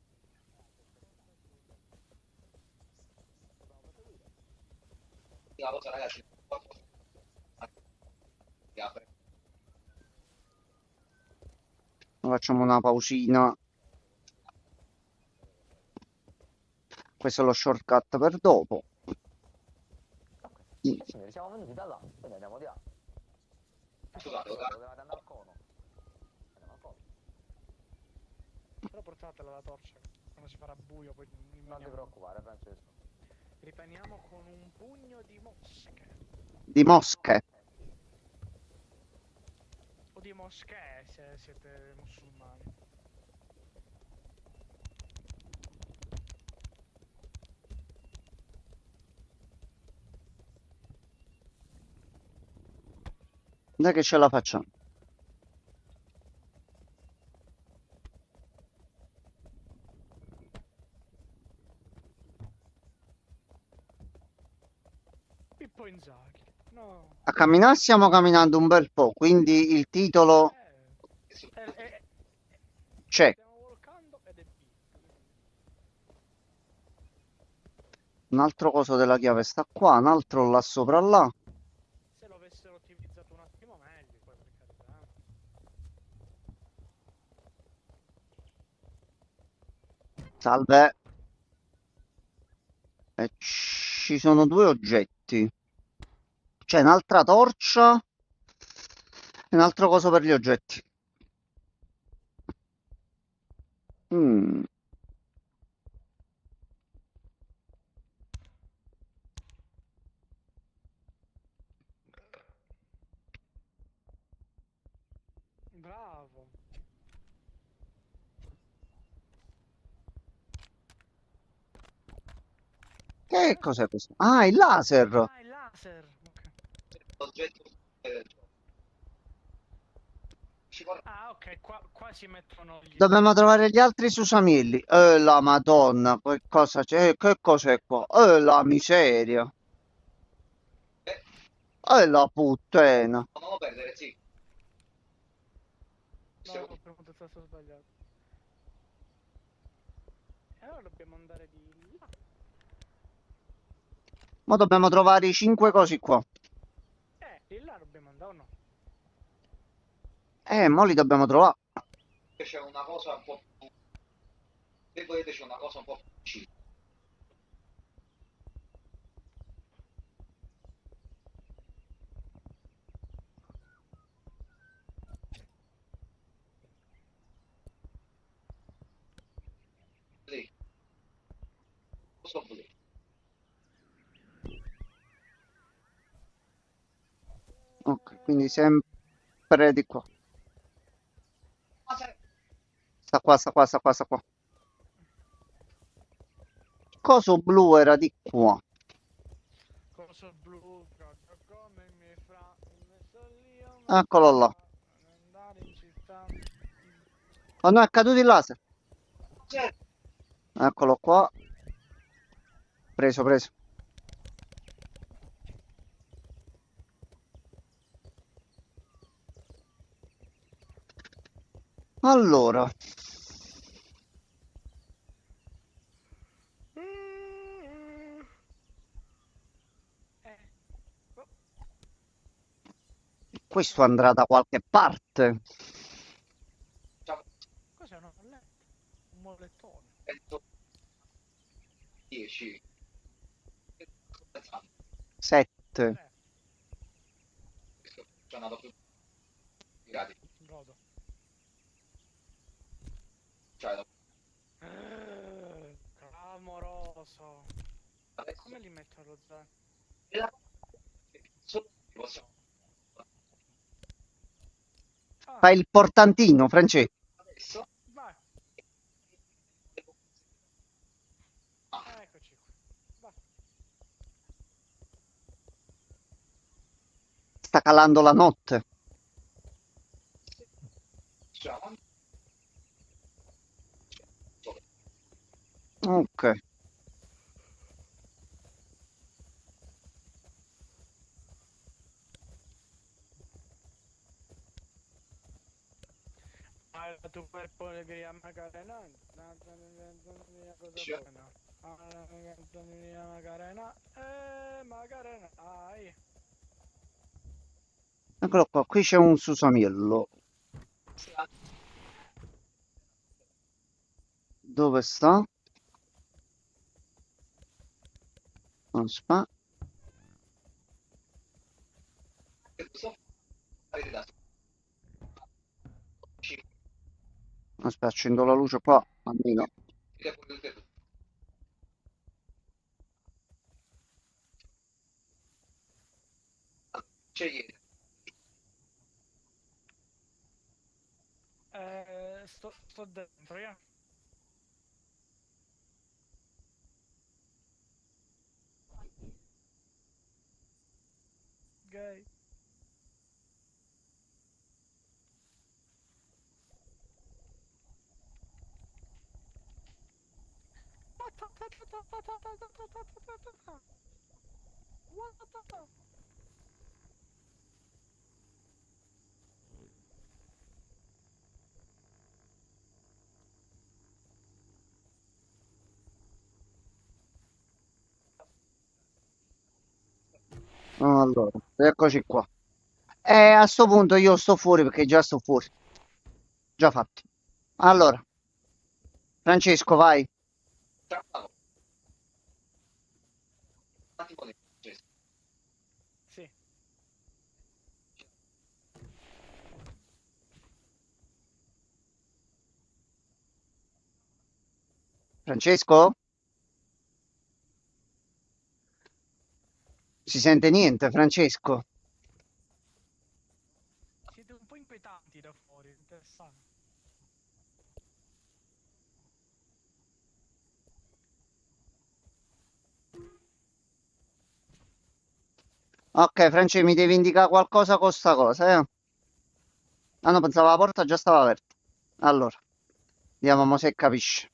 La cosa, ragazzi. Si apre. Facciamo una pausina. Questo è lo shortcut per dopo. Signori, siamo venuti da là, quindi andiamo di là. Scusate, Dovevate andare al cono. Andiamo al cono. Però portatela la torcia, quando si farà buio poi Non ti rimaniamo. preoccupare, Francesco. Ripaniamo con un pugno di mosche. Di mosche. O di moschee se siete musulmani. Dai che ce la facciamo. Pippo Inzaghi. No. A camminare stiamo camminando un bel po', quindi il titolo c'è. Stiamo volcando ed è Pippo. Un altro coso della chiave sta qua, un altro là sopra là. Se lo avessero ottimizzato un attimo meglio, poi per carità. Salve. E ci sono due oggetti. C'è un'altra torcia e un altro coso per gli oggetti. Mm. Bravo. Che cos'è questo? Ah, il laser. Ah, il laser. Ok. l'oggetto del gioco. Ci vorrà Ah, ok, qua si mettono gli... Dobbiamo trovare gli altri Susamilli. La Madonna, che cosa c'è? Che cos'è qua? La miseria. eh, La puttana. non lo perdere, sì. No, ho premuto il tasto sbagliato. E allora dobbiamo andare di là. Ma dobbiamo trovare i 5 cosi qua. Di là dobbiamo andare o no? Mo li dobbiamo trovare. C'è una cosa un po' più... Se volete c'è una cosa un po' più vicina. Lì. Cosa volete? Ok, quindi sempre di qua. Ma sai, Sta qua, sta qua, sta qua, sta qua. Coso blu era di qua. Coso blu, guarda come mi fra... mi messo lì, Eccolo là. andare in città... Oh no, è caduto il laser. c'è Eccolo qua. Preso, preso. Allora. Oh, Questo andrà da qualche parte. diciamo, cos'è una molletta? Un mollettone. 10. 7. 3, C'è una doppia tirati. godo. Cioè, Clamoroso. adesso Come li metto allo zaino? solo possiamo Ah, Fai il portantino, Francesco. adesso vai. Eccoci qua. Vai. Sta calando la notte. diciamo Ok. Tu cuerpo alegría Macarena, cosa buena. Macarena, Macarena, ai. Eccolo qua, qui c'è un susamiello. Dove sta? Aspetta. Aspetta, accendo la luce qua. Almeno. Scegli Sto dentro, yeah. Gay. Allora, eccoci qua. A sto punto io sto fuori perché già sto fuori. Già fatti. Allora, Francesco, vai. un attimo di processo. Sì. Francesco? Si sente niente, Francesco? Siete un po' inquietanti da fuori, interessante. Ok, Francesco, mi devi indicare qualcosa con sta cosa, eh? Ah no, pensavo la porta già stava aperta. Allora, vediamo mo se capisci.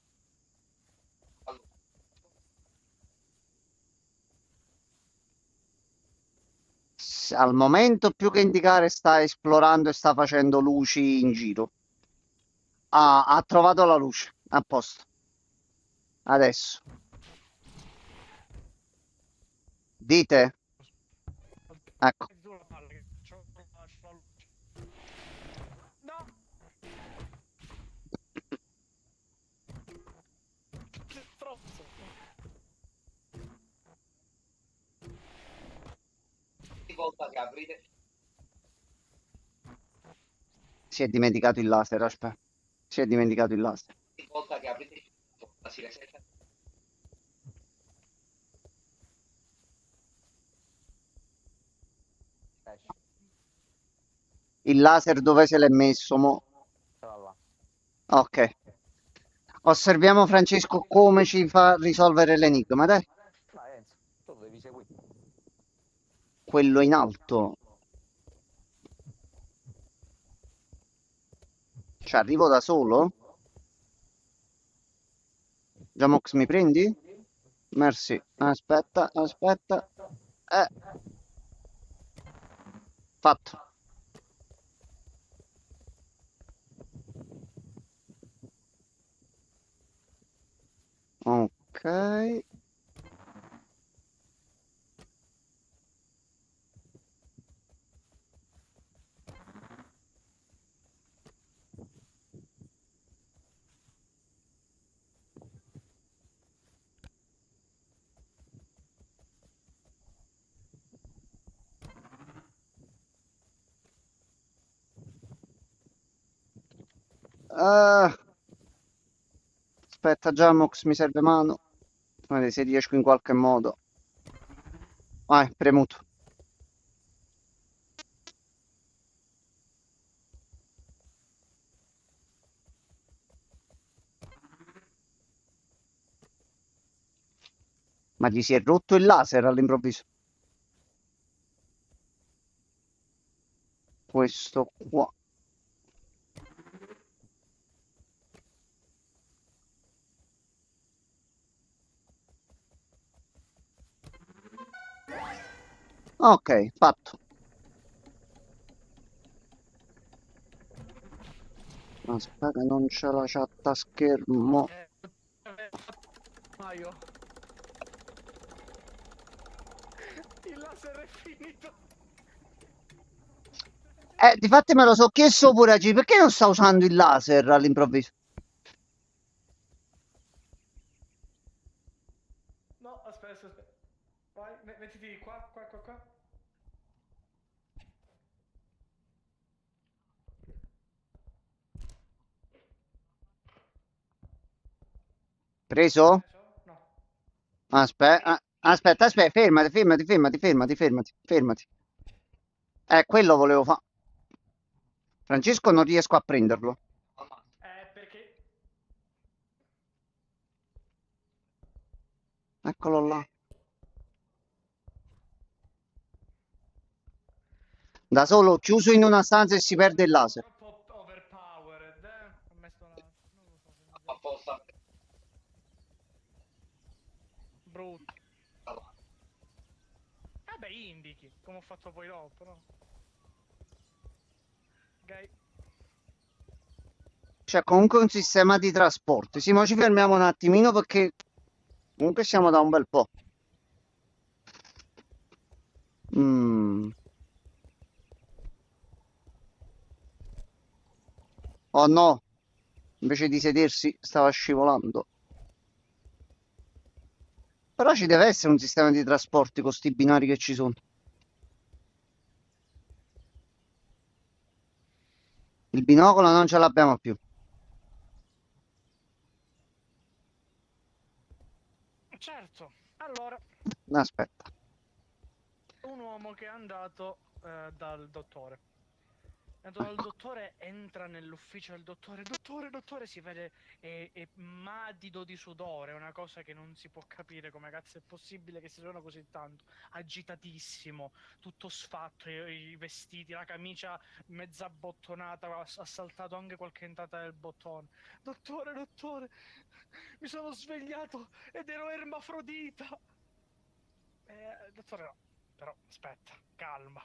Al momento più che indicare sta esplorando e sta facendo luci in giro. Ah, ha trovato la luce. A posto. Adesso. Dite? Ecco. Tu la palla che c'ho la luce. No! Che strozzo! Ogni volta che aprite, Si è dimenticato il laser, aspetta. Si è dimenticato il laser. ogni volta che aprite la porta si resetta. Esci. Il laser dove se l'è messo, mo? Ce l'ha là. Ok. Osserviamo Francesco come ci fa risolvere l'enigma, dai. Vai Enzo, tu lo devi seguire. Quello in alto. Ci arrivo da solo? Jamox, mi prendi? Merci. Aspetta, aspetta. Fatto. Ok. Ah, aspetta, Jamox, mi serve mano. Vedi se riesco in qualche modo. Vai, premuto. Ma gli si è rotto il laser all'improvviso. Questo qua. Ok, fatto. Aspetta, non c'è la chat a schermo. Maio. Il laser è finito. Difatti me lo so chiesto pure a G, perché non sta usando il laser all'improvviso? No, aspetta. Vai, mettiti qua. Preso? No. Aspetta, fermati. Quello volevo fare. Francesco non riesco a prenderlo. Perché... Eccolo là. Da solo, chiuso in una stanza e si perde il laser. Troppo overpowered, Ho messo la... Non lo so se mi piace. Apposta. Brutto. Beh, indichi, come ho fatto poi dopo, no? Ok. C'è comunque un sistema di trasporto. Sì, ma ci fermiamo un attimino perché comunque siamo da un bel po'. Oh no, invece di sedersi stava scivolando. Però ci deve essere un sistema di trasporti con sti binari che ci sono. Il binocolo non ce l'abbiamo più. Certo, allora, Aspetta. un uomo che è andato dal dottore. Andato dal dottore, entra nell'ufficio del dottore. Dottore, si vede è madido di sudore, una cosa che non si può capire come cazzo è possibile che si suona così tanto. Agitatissimo, tutto sfatto, i vestiti, la camicia mezza abbottonata, ha saltato anche qualche entrata del bottone. Dottore, mi sono svegliato ed ero ermafrodita. Dottore, no, però aspetta, calma.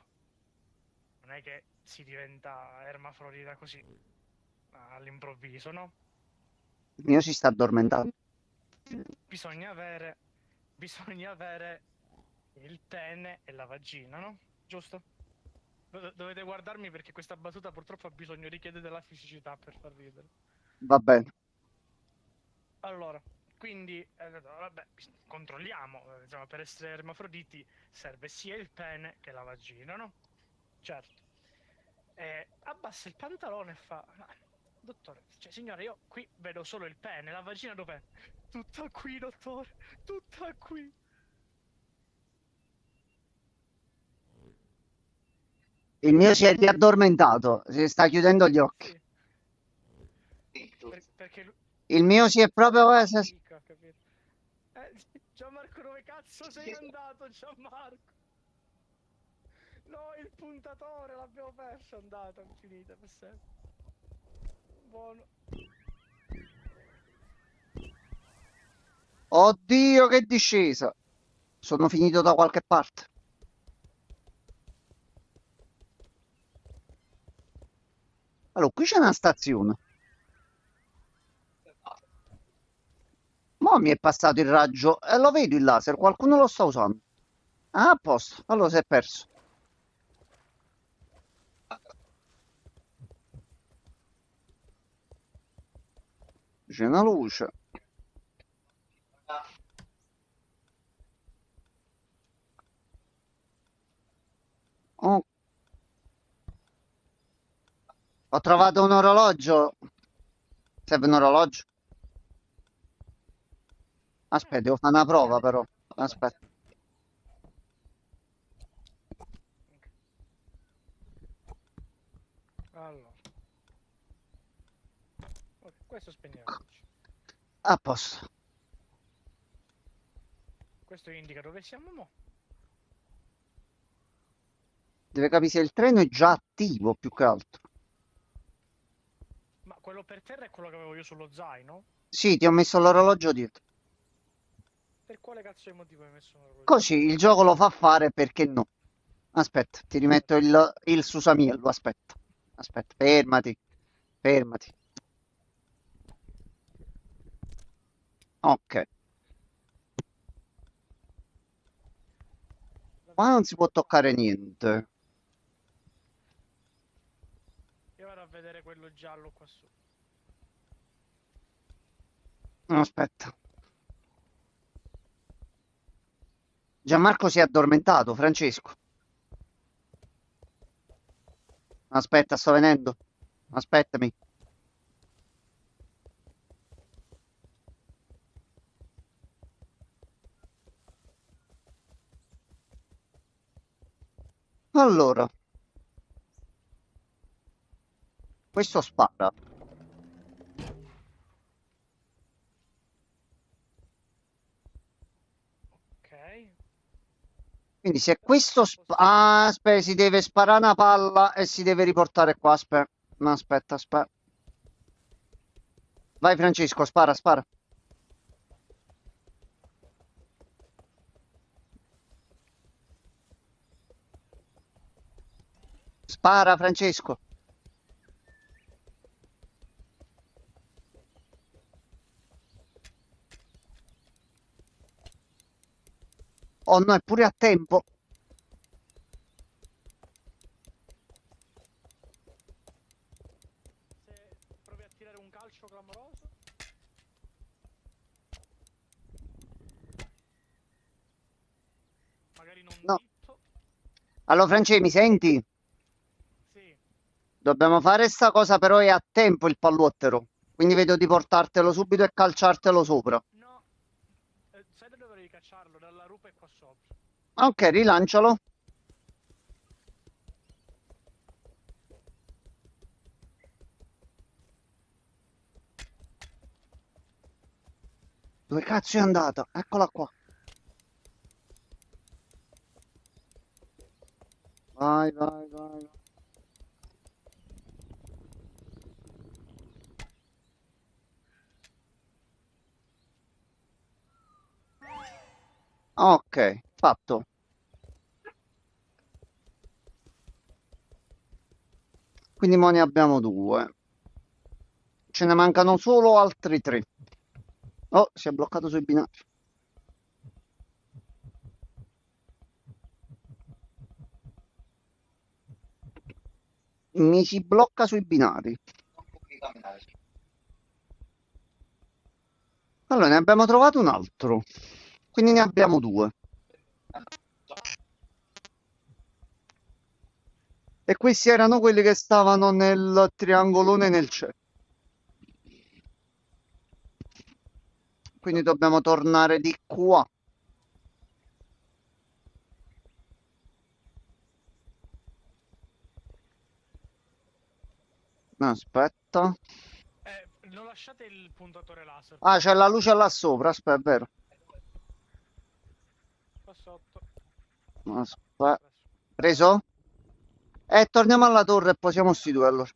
Non è che si diventa ermafrodita così all'improvviso, no? Il mio si sta addormentando. Bisogna avere il pene e la vagina, no? Giusto? Dovete guardarmi perché questa battuta purtroppo ha bisogno, richiede della fisicità per far ridere. Va bene. Allora, quindi, vabbè, controlliamo, insomma, per essere ermafroditi serve sia il pene che la vagina, no? Certo. Abbassa il pantalone e fa: "Ma, dottore, cioè, signore, io qui vedo solo il pene, la vagina dov'è?" "Tutta qui, dottore, tutta qui." Il mio si è riaddormentato, si sta chiudendo gli occhi. Sì. Perché lui... Il mio si è proprio... fatica, capito? Gianmarco, dove cazzo sei andato, Gianmarco? No, il puntatore l'abbiamo perso, è andato, è finita per sempre. Buono. Oddio, che discesa! Sono finito da qualche parte. Allora, qui c'è una stazione. Mo' mi è passato il raggio e lo vedo il laser, qualcuno lo sta usando. Ah, a posto, allora si è perso. C'è una luce. Oh. Ho trovato un orologio. Serve un orologio? Aspetta, devo fare una prova però. Aspetta. Allora. Ok, questo spegniamo. A posto. Questo indica dove siamo mo. Deve capire se il treno è già attivo più che altro. Ma quello per terra è quello che avevo io sullo zaino? Sì, ti ho messo l'orologio dietro. Per quale cazzo di motivo hai messo un orologio? Così il gioco lo fa fare, perché no? Aspetta, ti rimetto il susamiello. Aspetta, aspetta, fermati, fermati. Ok, qua non si può toccare niente. Io vado a vedere quello giallo qua su. Aspetta. Gianmarco si è addormentato, Francesco. Aspetta, sto venendo. Aspettami. Allora, questo spara. Ok. Quindi se questo... Ah, aspetta, si deve sparare una palla e si deve riportare qua. Aspetta, no, aspetta, aspetta. Vai Francesco, spara, spara. Spara Francesco. Oh no, è pure a tempo. Se provi a tirare un calcio clamoroso. Magari non No. dritto. Allora Francesco, mi senti? Sì. Dobbiamo fare sta cosa, però è a tempo il pallottero. Quindi vedo di portartelo subito e calciartelo sopra. No. Sai da dove devi cacciarlo? Dalla rupe qua sopra. Ok, rilancialo. Dove cazzo è andata? Eccola qua. Vai, vai, vai. Ok, fatto. Quindi mo ne abbiamo due. Ce ne mancano solo altri tre. Oh, si è bloccato sui binari. Mi si blocca sui binari. Non puoi camminare. Allora, ne abbiamo trovato un altro. Quindi ne abbiamo due. E questi erano quelli che stavano nel triangolone nel cielo. Quindi dobbiamo tornare di qua. Aspetta. Non lasciate il puntatore laser. Ah, c'è la luce là sopra. Aspetta, è vero. Qua sotto. Aspetta. Preso? Torniamo alla torre e posiamo sti due allora.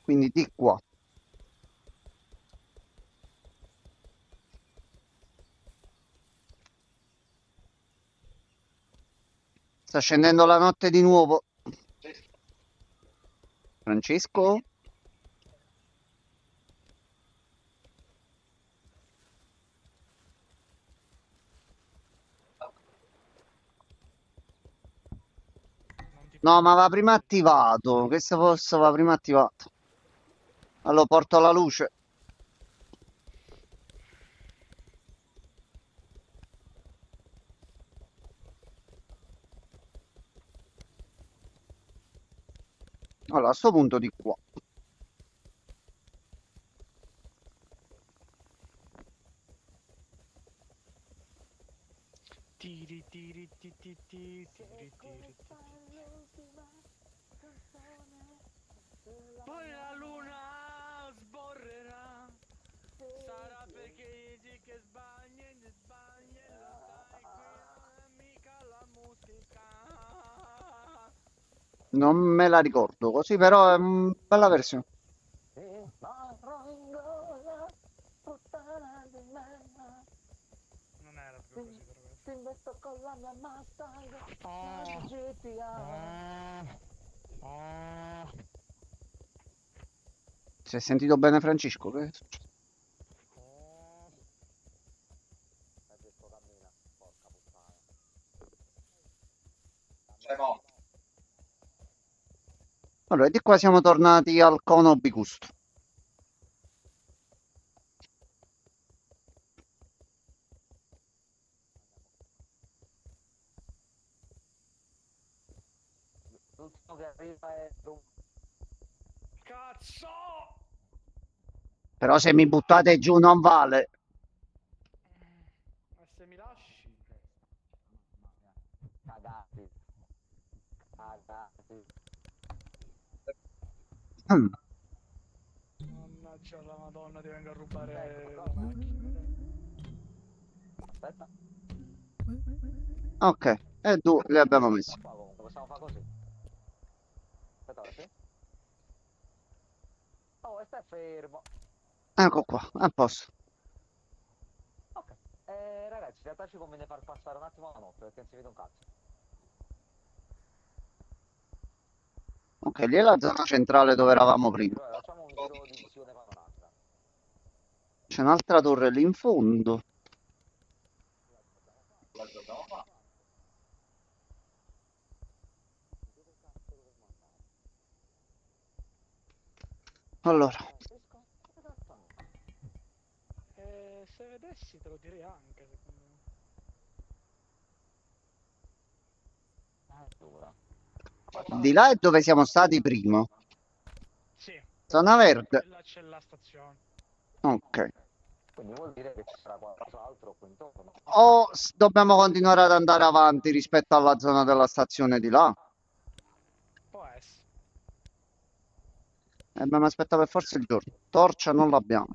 Quindi di qua. Sta scendendo la notte di nuovo. Francesco? No, ma va prima attivato. Questo forse va prima attivato. Allora porto la luce. Allora, a sto punto di qua. Tiri tiri ti ti ti tiri tiri ti. Poi la luna sborrerà. Sarà perché dici che sbagli e sbagli e lo sai qui non è mica la musica. Non me la ricordo così, però è una bella versione. Non era proprio così però. Ti investo con la mia Mustang, la GTA. Si è sentito bene Francesco? Che è successo? Francesco cammina, porca puttana. Cioè, mo. Allora, di qua siamo tornati al cono bicusto. L'ultimo che arriva è un... Cazzo! Però se mi buttate giù non vale. Ma se mi lasci? Cagati. Cagati. Mm. Mannaggia la madonna, ti vengo a rubare Ecco, la macchina. Aspetta. Ok, e due li abbiamo messi. Qua comunque possiamo fare così. Aspetta, ora sì. Oh, e stai fermo. Ecco qua, a posto. Ok. Ragazzi, in realtà ci conviene far passare un attimo la notte perché non si vede un cazzo. Ok, lì è la zona centrale dove eravamo prima. Allora, facciamo un giro di visione panoramica. C'è un'altra torre lì in fondo. La dobbiamo fare. Dove cazzo dovremmo andare? Allora, Francesco? Dove cazzo andare? Se vedessi te lo direi anche, secondo me. Allora. di là è dove siamo stati prima. Sì. Zona verde. E là c'è la stazione. Ok. Quindi vuol dire che ci sarà qualcos'altro qui intorno. O dobbiamo continuare ad andare avanti rispetto alla zona della stazione di là? Abbiamo aspettato per forza il giorno. Torcia non l'abbiamo.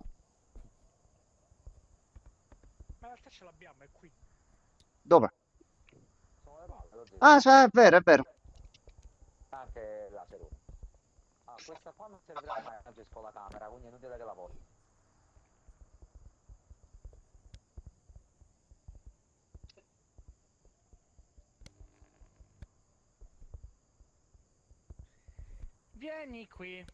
Ma in realtà ce l'abbiamo, è qui. Dove? Sono le palle, lo dico. Ah, sì, è vero, è vero. Anche la seduta. Ah, questa qua non servirà mai a Francesco la camera, quindi è inutile che la porti. Vieni qui,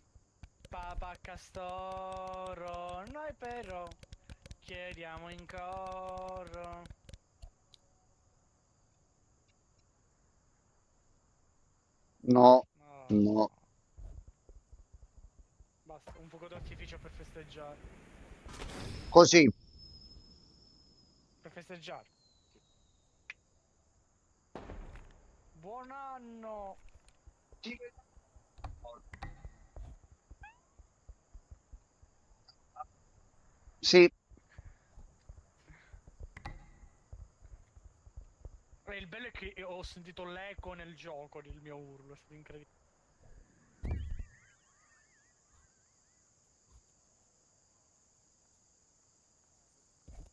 Papa Castoro, noi però chiediamo in coro. No, No. no. Basta, un fuoco d'artificio per festeggiare. Così. Per festeggiare. Buon anno! Sì. E il bello è che ho sentito l'eco nel gioco del mio urlo, è stato incredibile.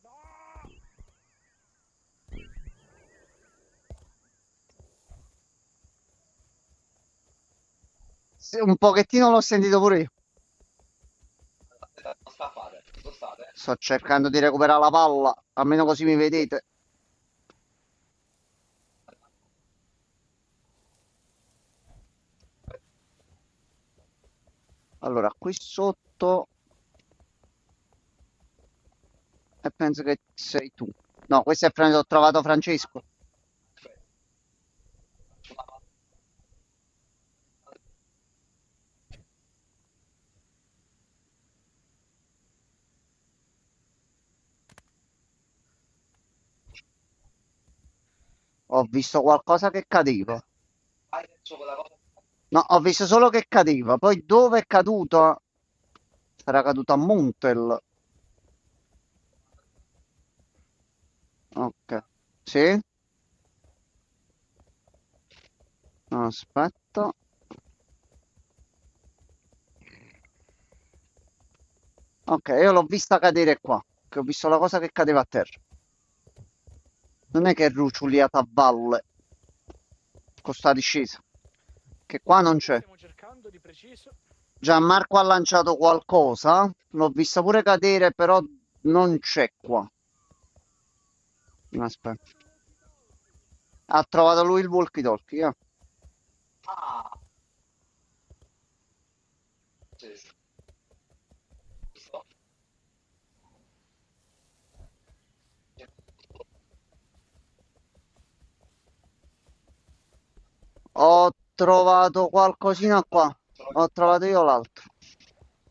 No! Sì, un pochettino l'ho sentito pure io. Non scappate, spostate. Sto cercando di recuperare la palla, almeno così mi vedete. Allora, qui sotto... E penso che sei tu. No, questo è ho trovato Francesco. Ho visto qualcosa che cadeva. Hai detto quella cosa. No, ho visto solo che cadeva. Poi dove è caduto? Sarà caduto a Montel. Ok. Sì? Aspetta. Ok, io l'ho vista cadere qua. Che ho visto la cosa che cadeva a terra. Non è che è ruciuliata a valle. Con sta discesa. Che qua non c'è. Stiamo cercando di preciso. Gianmarco ha lanciato qualcosa. L'ho vista pure cadere, però non c'è qua. Aspetta. Ha trovato lui il walkie-talkie. Ah, sì, sì. Giusto. Ho trovato qualcosina qua. Ho trovato io l'altro.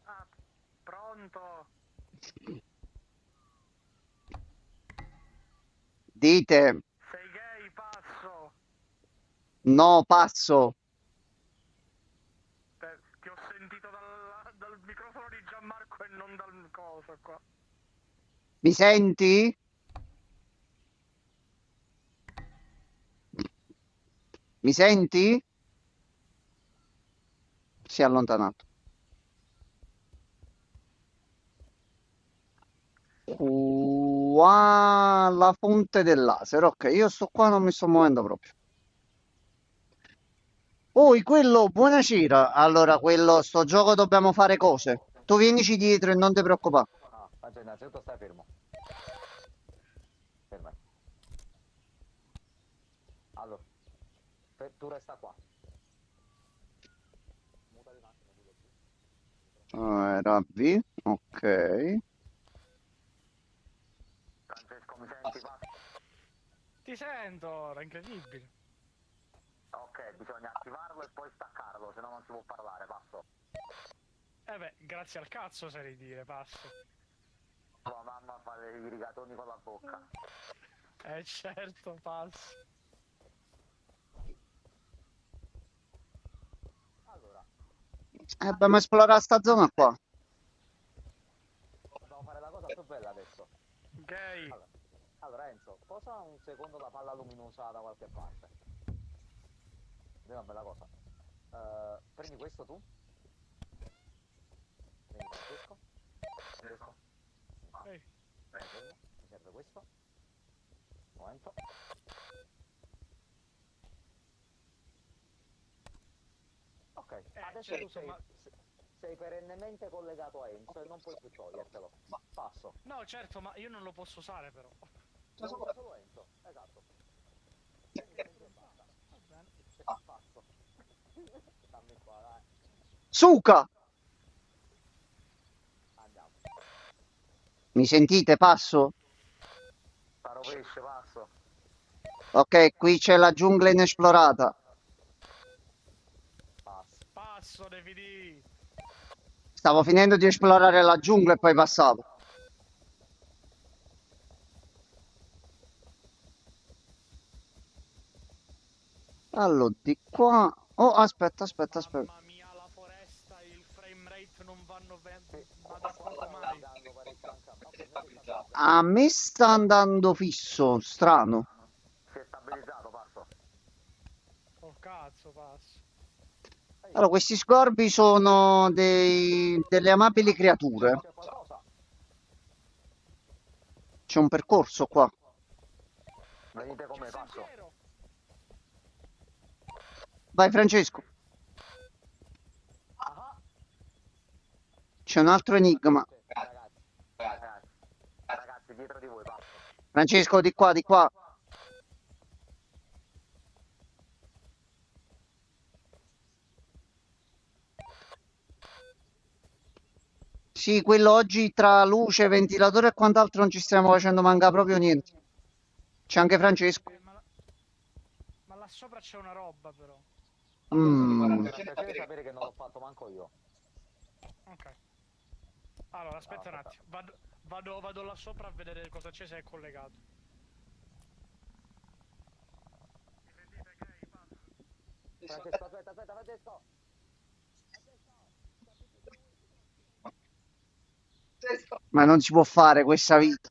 Ah, pronto? Dite, Sei gay, passo. no, passo. Ti ho sentito dal microfono di Gianmarco e non dal coso qua. Mi senti? Mi senti? Si è allontanato. Qua la fonte del laser. Ok, io sto qua, non mi sto muovendo proprio. Poi quello, buonasera. Allora, quello, sto gioco dobbiamo fare cose. Tu vienici dietro e non ti preoccupare. No, Francesco, innanzitutto stai fermo. Ferma. Allora, tu resta qua. Mutati un attimo, Era V. Ok. Francesco, mi senti? Ti sento ora, incredibile. Ok, bisogna attivarlo e poi staccarlo, se no non si può parlare, passo. Eh beh, grazie al cazzo sarei dire, passo. Tua mamma fa dei rigatoni con la bocca. Certo, passo. Allora, Dobbiamo esplorare sta zona qua. dobbiamo fare la cosa più bella adesso. Gay. Allora Enzo, posa un secondo la palla luminosa da qualche parte. Vedi una bella cosa. Prendi questo tu. Vieni Francesco. Francesco. Ehi. Mi serve questo. Un momento. Ok, adesso tu certo, sei perennemente collegato a Enzo e non puoi più togliertelo. Passo. No, certo, ma io non lo posso usare però. Lo usa solo Enzo, esatto. Enzo e basta. Va bene. Passo. Dammi qua, dai. Suca! Andiamo. Mi sentite? Passo? Faro pesce, passo. Ok, qui c'è la giungla inesplorata. Passo. Passo, DVD. Stavo finendo di esplorare la giungla e poi passavo. Allora, di qua... Oh, aspetta. Mamma mia, la foresta, il frame rate non vanno bene. Ma da poco mai. Dando parecchio anche a me. Ok, invece sta stabilizzato. A me sta andando fisso, strano. Si è stabilizzato, passo. Oh cazzo, passo. Allora, questi scorbi sono delle amabili creature. C'è qualcosa? C'è un percorso qua. Venite con me, passo. Sentiero. Vai, Francesco. Ah, C'è un altro enigma. ragazzi, dietro di voi, passo. Francesco, di qua, di qua. Sì, quello oggi tra luce, ventilatore e quant'altro non ci stiamo facendo mancare proprio niente. C'è anche Francesco. Ma là sopra c'è una roba però. Mm. Mi fa piacere sapere che non l'ho fatto manco io. Ok. Allora, aspetta un attimo. Vado là sopra a vedere cosa c'è, se è collegato. Francesco, aspetta, Francesco. Ma non si può fare questa vita.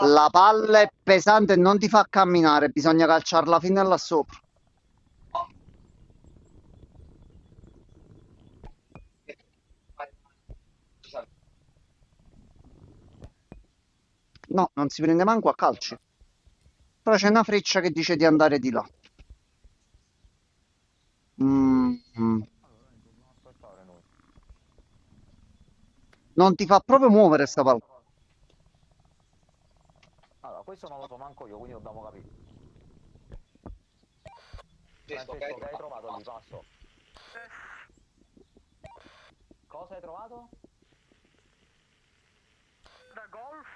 La palla è pesante e non ti fa camminare, bisogna calciarla fino là sopra. No, non si prende manco a calci. Però c'è una freccia che dice di andare di là. Non ti fa proprio muovere sta palla. Allora, questo non lo so manco io, quindi dobbiamo capire. Francesco, che hai trovato lì, passo? Cosa hai trovato? Da golf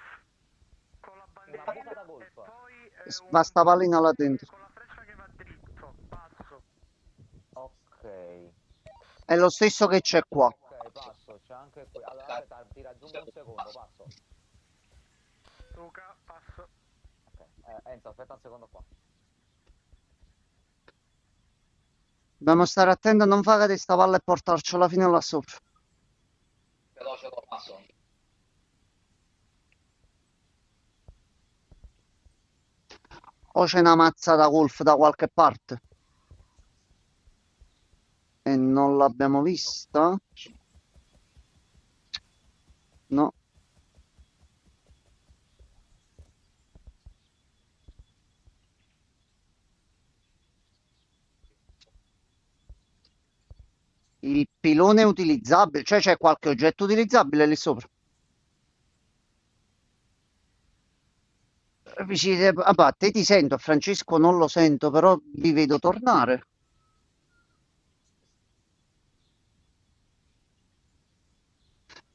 con la Una bandierina buca da golf. e poi Va sta pallina là dentro. con la freccia che va dritto. Passo. Ok. È lo stesso che c'è qua. Ok, passo, c'è anche qui. Allora, aspetta, ti raggiungo un secondo, passo. Luca, passo. Ok, Enzo, aspetta un secondo qua. Dobbiamo stare attenti a non fare cadere sta palla e portarcela fino là sopra. Ce l'ho, passo. O c'è una mazza da golf da qualche parte. E non l'abbiamo vista? No. Il pilone è utilizzabile, cioè c'è qualche oggetto utilizzabile lì sopra. A te ti sento, a Francesco non lo sento, però vi vedo tornare.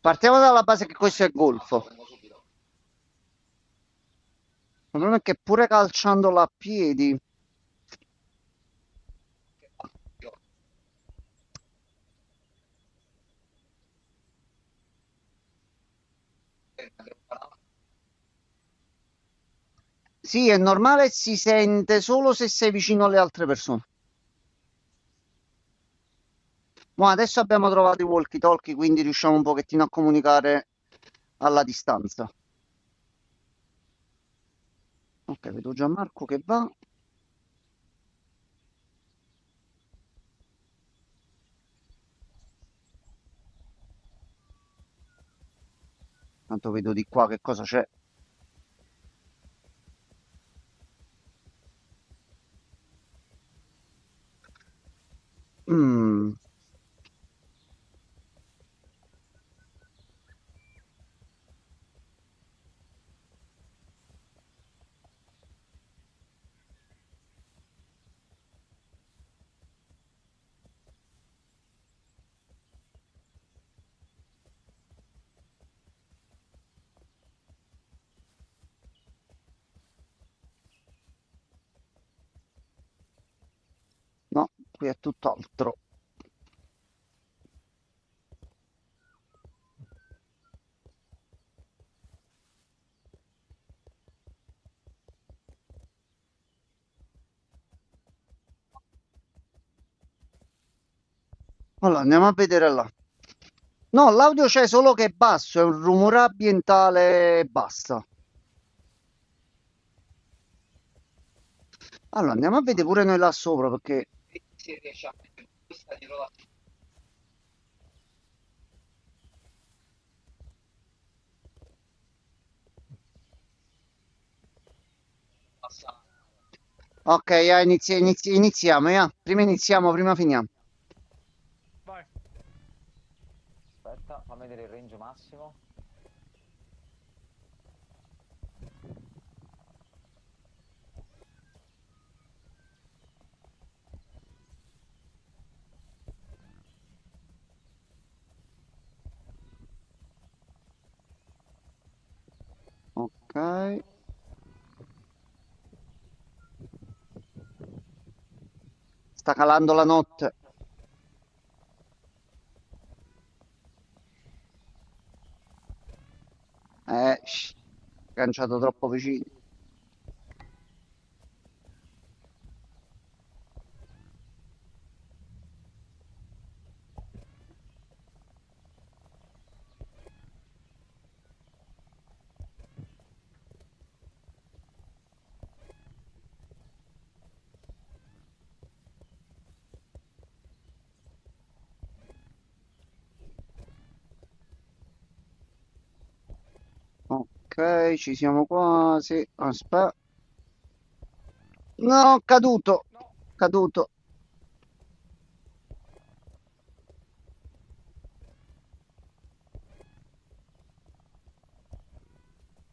Partiamo dalla base che questo è golfo. Ma non è che pure calciandola a piedi. Sì, è normale, si sente solo se sei vicino alle altre persone. Ma adesso abbiamo trovato i walkie-talkie, quindi riusciamo un pochettino a comunicare alla distanza. Ok, vedo Gianmarco che va. Tanto vedo di qua che cosa c'è. Mm. No, qui è tutt'altro. Allora, andiamo a vedere là. No, l'audio c'è solo che è basso, è un rumore ambientale e basta. Allora, andiamo a vedere pure noi là sopra perché... Si riesce a mettere questa dietro la passa. Ok, iniziamo, ya. Prima iniziamo, prima finiamo. Vai. Aspetta, fammi vedere il range massimo. Ok. Sta calando la notte. Canciato troppo vicino. Ok, ci siamo quasi. Aspetta. No, caduto. No. Caduto.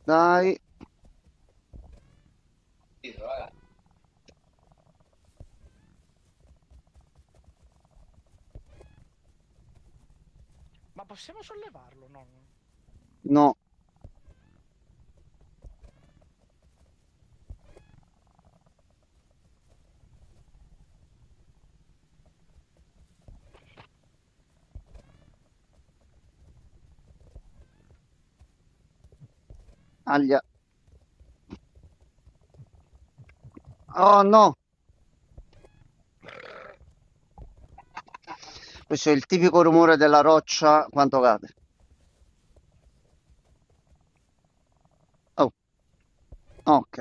Dai. Dietro, ragazzi. Ma possiamo sollevarlo? No. No. Aglia. Oh no. Questo è il tipico rumore della roccia quando cade. Oh. Ok.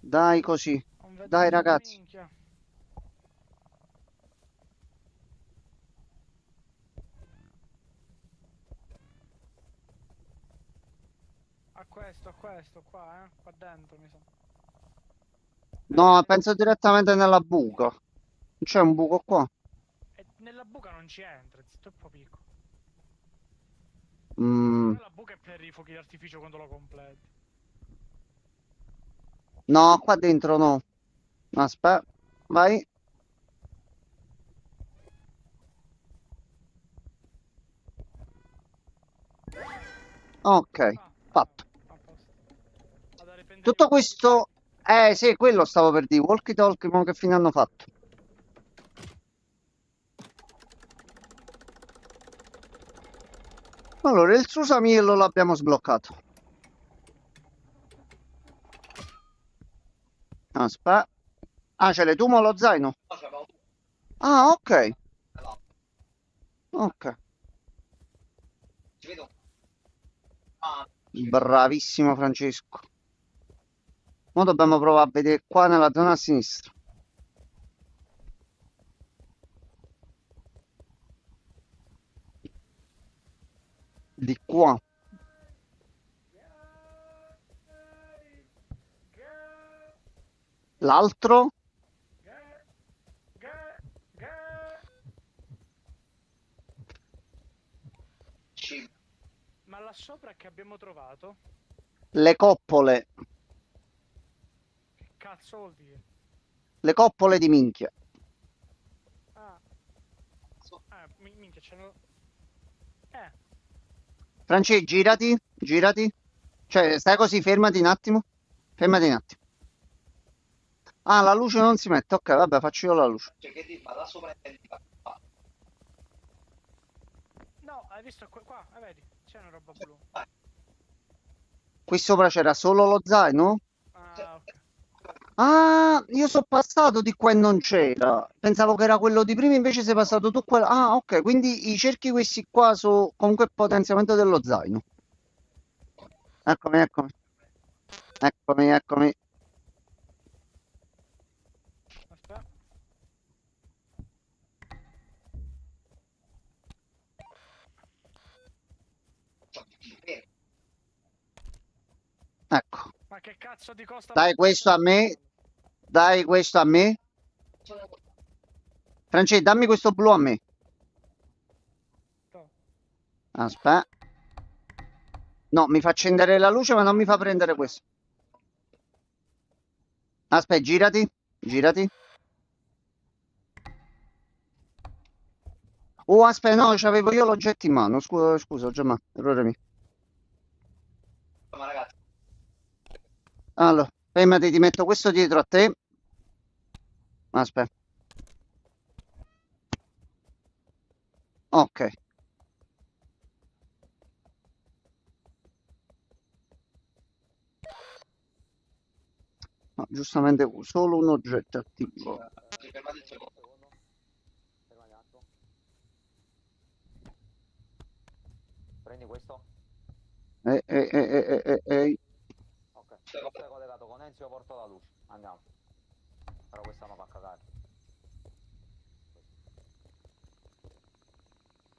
Dai così. Non vedo Dai una ragazzi. minchia. A questo, qua, qua dentro mi sa. No, penso direttamente nella buca. Non c'è un buco qua. E nella buca non ci entra, è troppo piccolo. Mm, La buca è per i fuochi d'artificio quando lo completi. no, qua dentro no. Aspetta. Vai. Ok. Fatto. A posto. Vado a riprendere Tutto io. questo... sì, quello stavo per dire. Walkie talkie, ma che fine hanno fatto? Allora, il Susamiello l'abbiamo sbloccato. Aspetta. Ah, c'è le tumo lo zaino? No, c'avevo Ah, ok. no, Ok. ci vedo. Ah, Bravissimo Francesco. Ora dobbiamo provare a vedere qua nella zona a sinistra. Di qua. L'altro? C. Ma là sopra che abbiamo trovato? Le coppole. Che cazzo vuol dire? Le coppole di minchia. Ah, minchia, c'hanno... Eh, Francesco, girati, girati. Cioè, stai così, fermati un attimo. Fermati un attimo. Ah, la luce non si mette. Ok, vabbè, faccio io la luce. Cioè, che dici, ma là sopra intendi qua. no, hai visto qua, vedi, c'è una roba blu. Qui sopra c'era solo lo zaino? Ah, ok. Ah, io sono passato di qua e non c'era. Pensavo che era quello di prima, invece sei passato tu quello. Ah, ok, quindi i cerchi questi qua sono comunque il potenziamento dello zaino. Eccomi, eccomi. Eccomi, eccomi. Aspetta. Ecco. Ma che cazzo di costa Dai questo a me. Dai questo a me. Francesco, dammi questo blu a me. To. Aspetta. No, mi fa accendere la luce, ma non mi fa prendere questo. Aspetta, girati. Girati. Oh, aspetta, no, c'avevo io l'oggetto in mano. Scusa, scusa, Gemma, errore mio. Ma ragazzi, Allora, fermati, ti metto questo dietro a te. Aspetta. Ok. No, giustamente solo un oggetto attivo. fermate il secondo. Fermati un attimo. Prendi questo. Ok, se non sei collegato con Ezio porto la luce. Andiamo. Però questa mi fa cagare.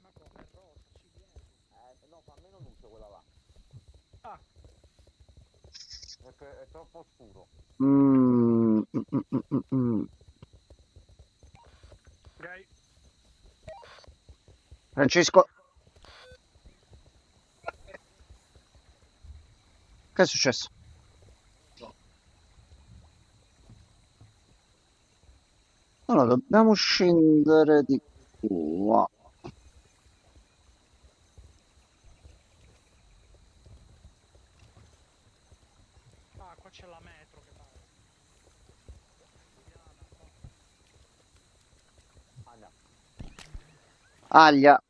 Ma come rosa, ci viene. No, fa meno luce quella là. Ah, Perché è troppo scuro. Mm. ok. Francesco, che è successo? Allora, dobbiamo scendere di qua. Ah, qua c'è la metro che pare. Andiamo. Aglia,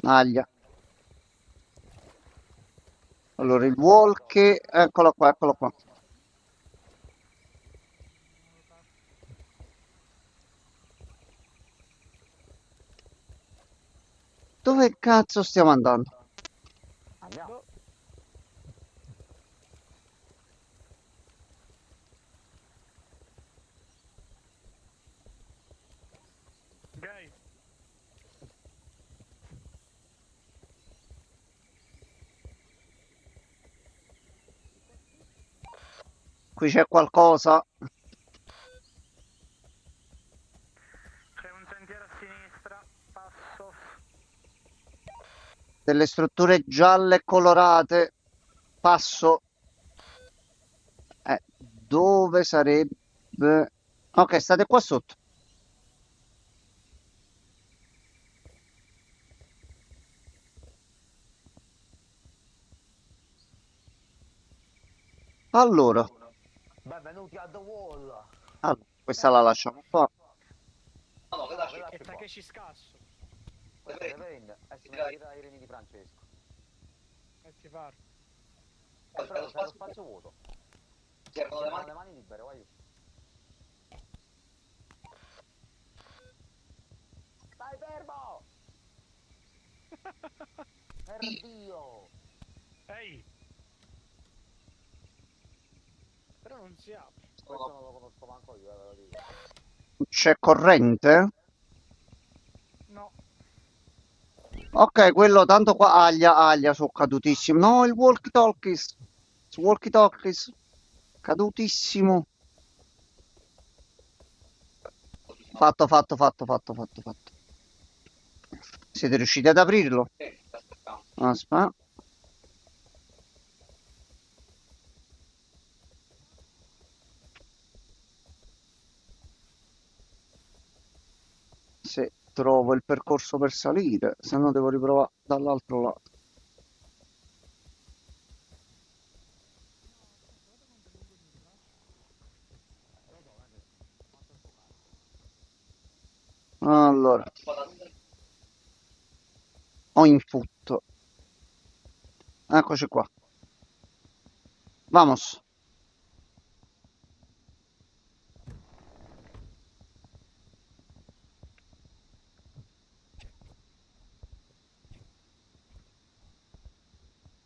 aglia. Allora, il walk, eccolo qua, eccolo qua. Dove cazzo stiamo andando? Andiamo. Boh. Ok. Qui c'è qualcosa. C'è un sentiero a sinistra, passo. Delle strutture gialle e colorate. Passo. Dove sarebbe? Ok, state qua sotto. Allora, Benvenuti a The Wall. questa la lasciamo qua. No, no, quella quella E ci Takeshi scasso. Questo è Reven e si mette i reni di Francesco. E ti pare. Però c'è lo spazio vuoto. servono le Servono mani. le mani libere, vai. Stai fermo! Per Dio! Ehi! Però non si apre. Questo non lo conosco manco io, ve lo dico. C'è corrente? No. Ok, quello tanto qua. Aglia, aglia, sono cadutissimo. No, il walkie-talkies. Il walkie-talkies. Cadutissimo. Fatto, fatto, fatto, fatto, fatto, fatto. Siete riusciti ad aprirlo? Aspettiamo. Aspetta. Se trovo il percorso per salire, se no devo riprovare dall'altro lato. Allora, ho input. Eccoci qua. Vamos.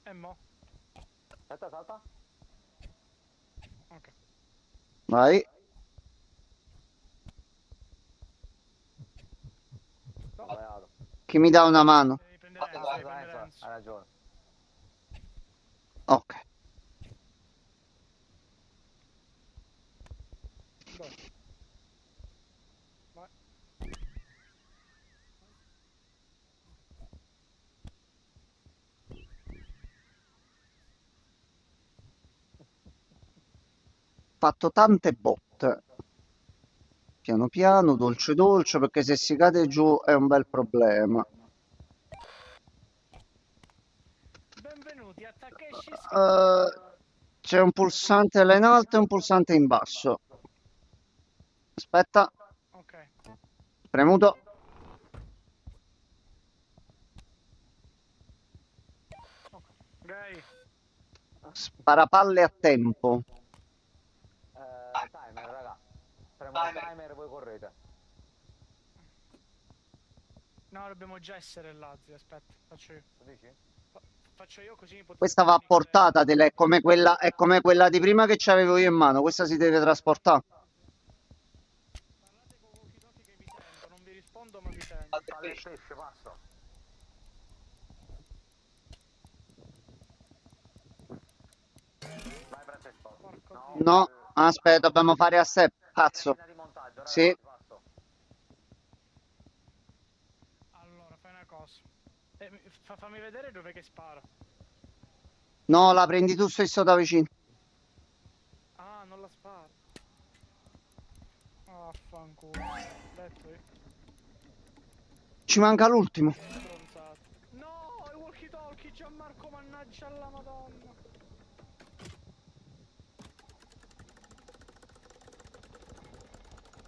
E mo? Salta, salta. Ok. Vai. No, Sbagliato. Chi mi dà una mano? devi prendere Enzo, devi prendere Enzo. Hai ragione. Ok. Dove? Vai. Fatto tante botte. Piano piano, dolce dolce, perché se si cade giù è un bel problema. Benvenuti a Takeshi Space. C'è un pulsante là in alto e un pulsante in basso. Aspetta, Ok. premuto. Gai. Sparapalle a tempo. Timer, raga. Premo il timer, voi correte. No, dobbiamo già essere là, zio. Aspetta, faccio io. Tu dici? Faccio io così mi potete Questa va a comunicare. portata, è come quella di prima che c'avevo io in mano. Questa si deve trasportare. Parlate con walkie-talkie che vi sento. Non vi rispondo, ma vi sento. Palle e pesce, passo. Vai Francesco. Porco No, dio. No, aspetta, dobbiamo fare a sé. Cazzo. macchina di montaggio, raga, Sì. passo. Allora, fai una cosa. Fammi vedere dove che sparo. No, la prendi tu stesso da vicino. Ah, non la sparo. Affanculo. Detto io. Ci manca l'ultimo. Che stronzato. No, i walkie-talkie, Gianmarco, mannaggia alla madonna.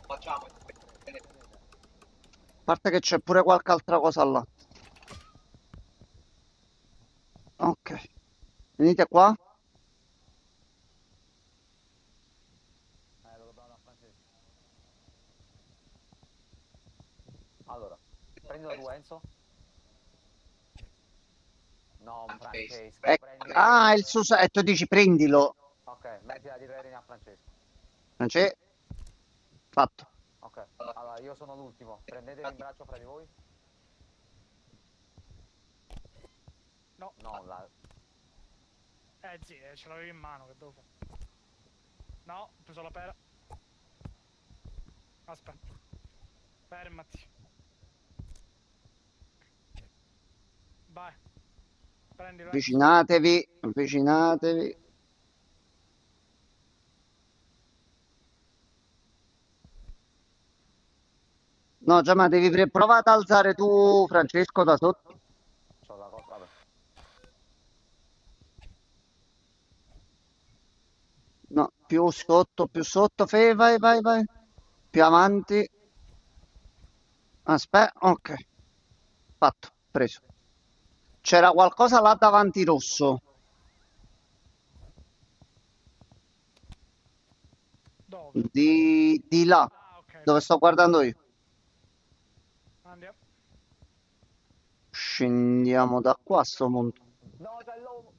Facciamo. A parte che c'è pure qualche altra cosa là. Ok. Venite qua. Lo dobbiamo da Francesco. Allora, prendilo tu Enzo. No, Francesco, Ec- prendi. ah, il suo... E tu dici prendilo. Ok, mettila di redini a Francesco. Non c'è. Fatto. Ok, allora io sono l'ultimo. Prendetemi in braccio fra di voi. No. No, la... Zì, ce l'avevi in mano, che devo fare? No, ho preso la pera. Aspetta. Fermati. Vai. Prendilo. Avvicinatevi. Avvicinatevi. No, già, ma devi provare ad alzare tu, Francesco, da sotto. C'ho la cosa, vabbè. No, più sotto, più sotto. Vai, vai, vai. Più avanti. Aspetta, ok. Fatto, preso. C'era qualcosa là davanti rosso. Dove? Di là, Ah, ok. dove sto guardando io. Andiamo. Scendiamo da qua a sto punto. No, c'è l'uomo.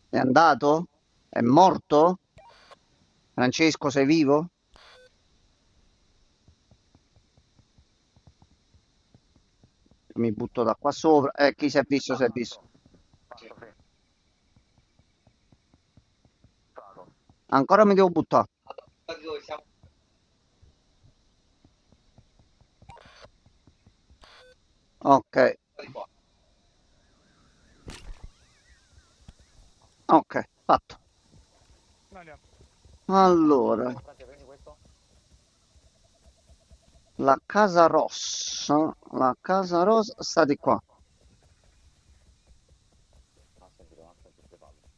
È andato? È morto? Francesco, sei vivo? Mi butto da qua sopra. Chi si è visto, si è visto. Fatto, sì. Stato. Ancora mi devo buttare. Allora, dove siamo? Ok, Di qua. ok, fatto. Andiamo. Allora, Francia, prendi questo? la casa rossa. La casa rossa sta di qua. Non ho sentito, non ho sentito le palle.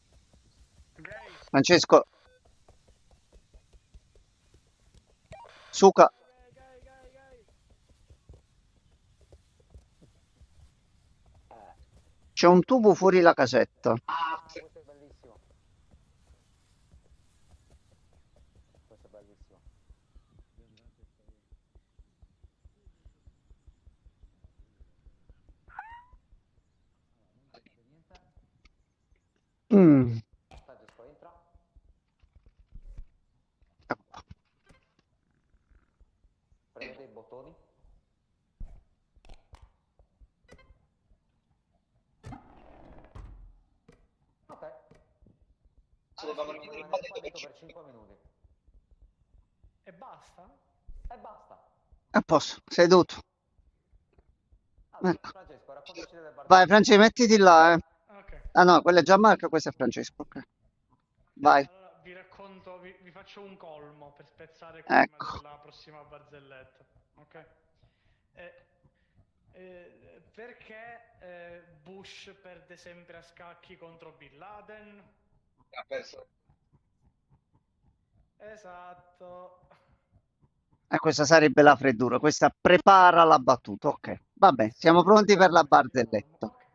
Gay. Francesco, suca. Gay, gay, gay, gay. C'è un tubo fuori la casetta. Ah, Questo è bellissimo. Questo è bellissimo. Niente. Mm. Francesco, entra. Ecco qua. Premete i bottoni. Ok. Solo dobbiamo Adesso rimanere rimanere qua qua dentro dentro per per 5 minuti. E basta? E basta. A posto, seduto. Allora, Ecco. Francesco, raccontaci delle Vai, barzellette. Francesco, mettiti là, eh. Ok. Ah no, quella è già Marco, questo è Francesco. Ok. Vai, Allora vi racconto, vi faccio un colmo per spezzare il clima ecco. della prossima barzelletta. Ok? Perché Bush perde sempre a scacchi contro Bin Laden? Ha perso. Esatto. E questa sarebbe la freddura. Questa prepara la battuta. Ok, vabbè, siamo pronti per la barzelletta. Ok.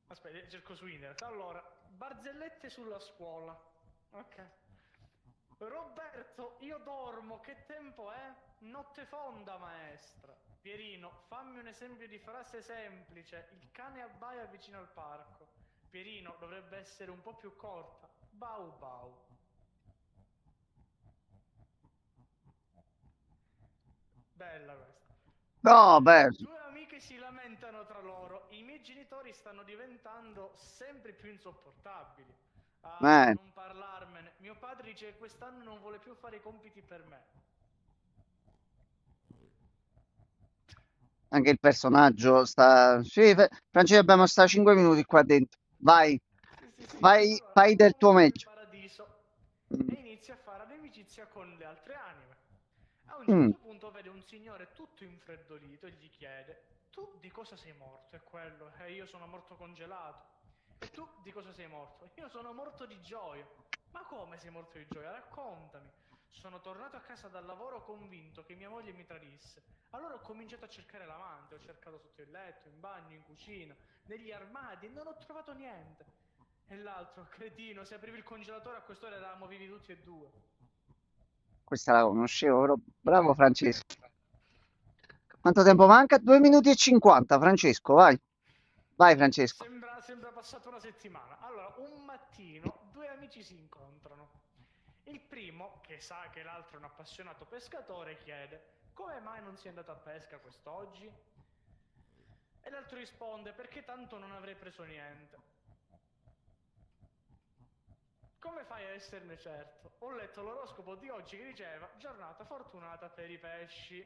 Aspetta, cerco su internet. Allora, barzellette sulla scuola. Ok. Roberto, io dormo, che tempo è? Notte fonda, maestra. Pierino, fammi un esempio di frase semplice. Il cane abbaia vicino al parco. Pierino, dovrebbe essere un po' più corta. Bau bau. Bella questa. No, beh, Due amiche si lamentano tra loro. I miei genitori stanno diventando sempre più insopportabili. Ah, eh, non parlarmene. Mio padre dice che quest'anno non vuole più fare i compiti per me. anche il personaggio sta... Sì, Francesco, abbiamo sta 5 minuti qua dentro. Vai, Sì. vai, Allora, fai un del tuo uomo va nel meglio. paradiso Mm. e inizia a fare amicizia con le altre anime. A un Mm. certo punto vede un signore tutto infreddolito e gli chiede: tu di cosa sei morto? E quello: io sono morto congelato. E tu di cosa sei morto? Io sono morto di gioia. Ma come sei morto di gioia? Raccontami. Sono tornato a casa dal lavoro convinto che mia moglie mi tradisse. Allora ho cominciato a cercare l'amante, ho cercato sotto il letto, in bagno, in cucina, negli armadi e non ho trovato niente. E l'altro, cretino, se aprivi il congelatore a quest'ora eravamo vivi tutti e due. Questa la conoscevo, però bravo Francesco. Quanto tempo manca? 2 minuti e 50, Francesco, vai. Vai, Francesco. Sembra passata una settimana. Allora, un mattino due amici si incontrano. Il primo, che sa che l'altro è un appassionato pescatore, chiede: come mai non sei andato a pesca quest'oggi? E l'altro risponde: perché tanto non avrei preso niente. Come fai a esserne certo? Ho letto l'oroscopo di oggi che diceva giornata fortunata per i pesci.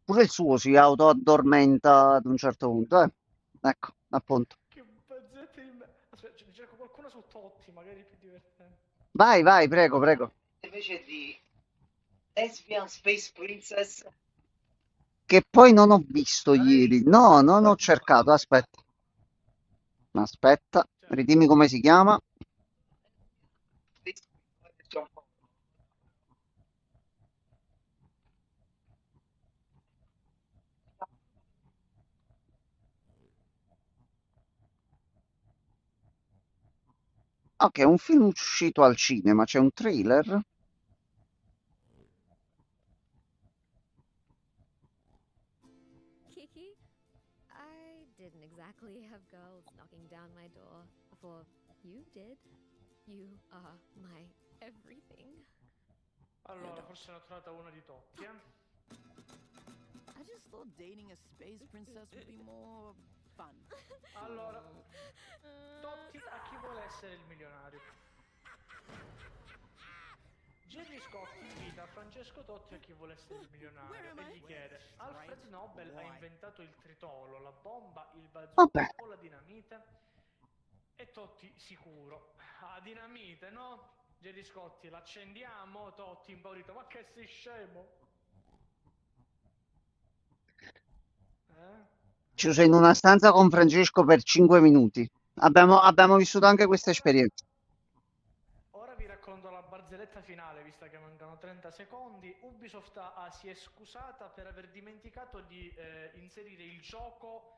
Pure il suo si autoaddormenta ad un certo punto, eh. Ecco, appunto. Che bazzette di me. Aspetta, cerco qualcuno su Totti, magari più divertente. Vai, vai, prego, prego. Invece di Lesbian Space Princess. Che poi non ho visto ieri. No, non ho cercato. Aspetta. Aspetta, Cioè, ridimmi come si chiama. Ok, è un film uscito al cinema, c'è un trailer. Kiki, I didn't exactly have girls knocking down my door before you did. You are my everything. Allora, forse ne ho trovata una di Totti, I just thought dating a space princess would be more fun. Allora, Totti a chi vuole essere il milionario? Gerry Scott invita Francesco Totti a chi vuole essere il milionario e gli chiede: Alfred Nobel ha inventato il tritolo, la bomba, il bazooka Vabbè. o la dinamite? E Totti sicuro. Ah, dinamite, no? Gerry Scotti, l'accendiamo? Totti impaurito, ma che sei scemo? Chiuso in una stanza con Francesco per 5 minuti. Abbiamo vissuto anche questa esperienza. Ora vi racconto la barzelletta finale, vista che mancano 30 secondi. Ubisoft si è scusata per aver dimenticato di inserire il gioco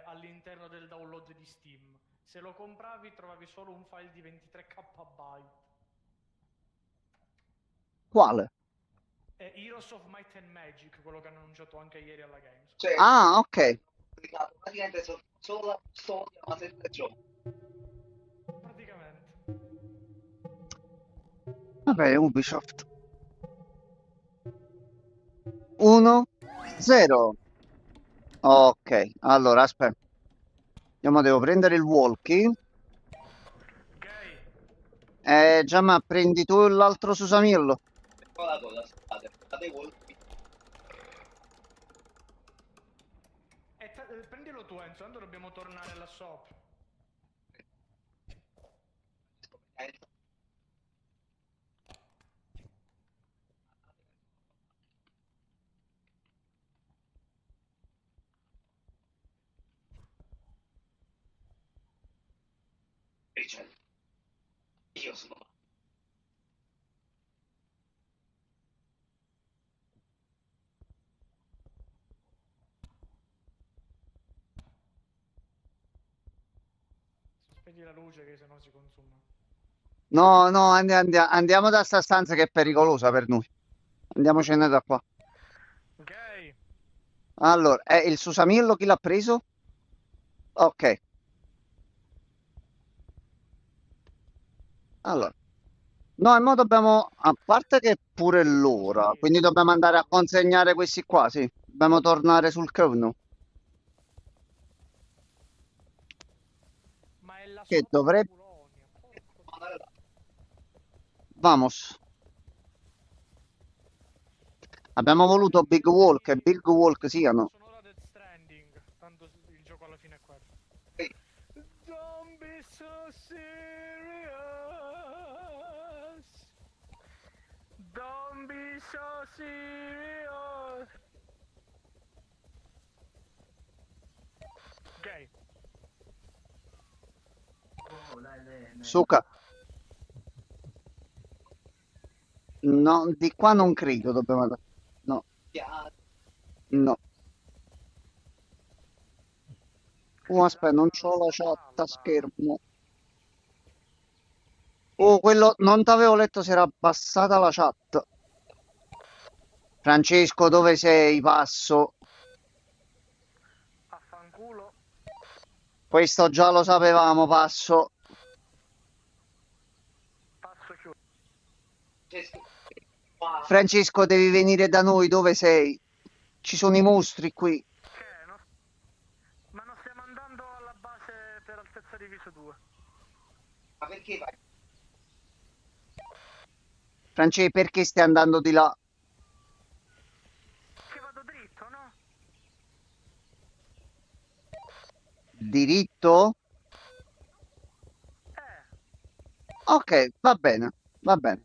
all'interno del download di Steam. Se lo compravi trovavi solo un file di 23 KB. Quale? Heroes of Might and Magic, quello che hanno annunciato anche ieri alla Games. Cioè, Ah, ok. praticamente solo la storia, ma senza gioco. Praticamente. Vabbè, Ubisoft. 1-0. Ok, allora aspetta. Devo prendere il walkie. Gay. Giamma, prendi tu l'altro Susamillo. Ecco la cosa, state voi. Prendilo tu, Enzo, tanto dobbiamo tornare là sopra. Rachel, io sono... Spegni la luce che sennò si consuma. No, no, andiamo da sta stanza che è pericolosa per noi. Andiamocene da qua. Gay. Allora, il Susamillo chi l'ha preso? Ok. Allora. No, e mo dobbiamo, a parte che è pure l'ora, quindi dobbiamo andare a consegnare questi qua, sì. Dobbiamo tornare sul Cavno. Ma è la Che sua dovrebbe... Polonia, porco. Vamos. Abbiamo voluto Big Walk e Big Walk siano. Sono ora Death Stranding, tanto il gioco alla fine è quello. Don't be so serious. Don't be so serious. Gay. Suca. No, di qua non credo dobbiamo andare. No, no. Oh, aspetta, non c'ho la chat a schermo. Oh, quello... Non t'avevo letto se era abbassata la chat. Francesco, dove sei? Passo. Affanculo. Questo già lo sapevamo, passo. Passo chiuso. Francesco, devi venire da noi, dove sei? Ci sono i mostri qui. Che? Ma non stiamo andando alla base per altezza diviso 2. Ma perché vai? Francesco, perché stai andando di là? Che vado dritto, no? Diritto? Ok, va bene, va bene.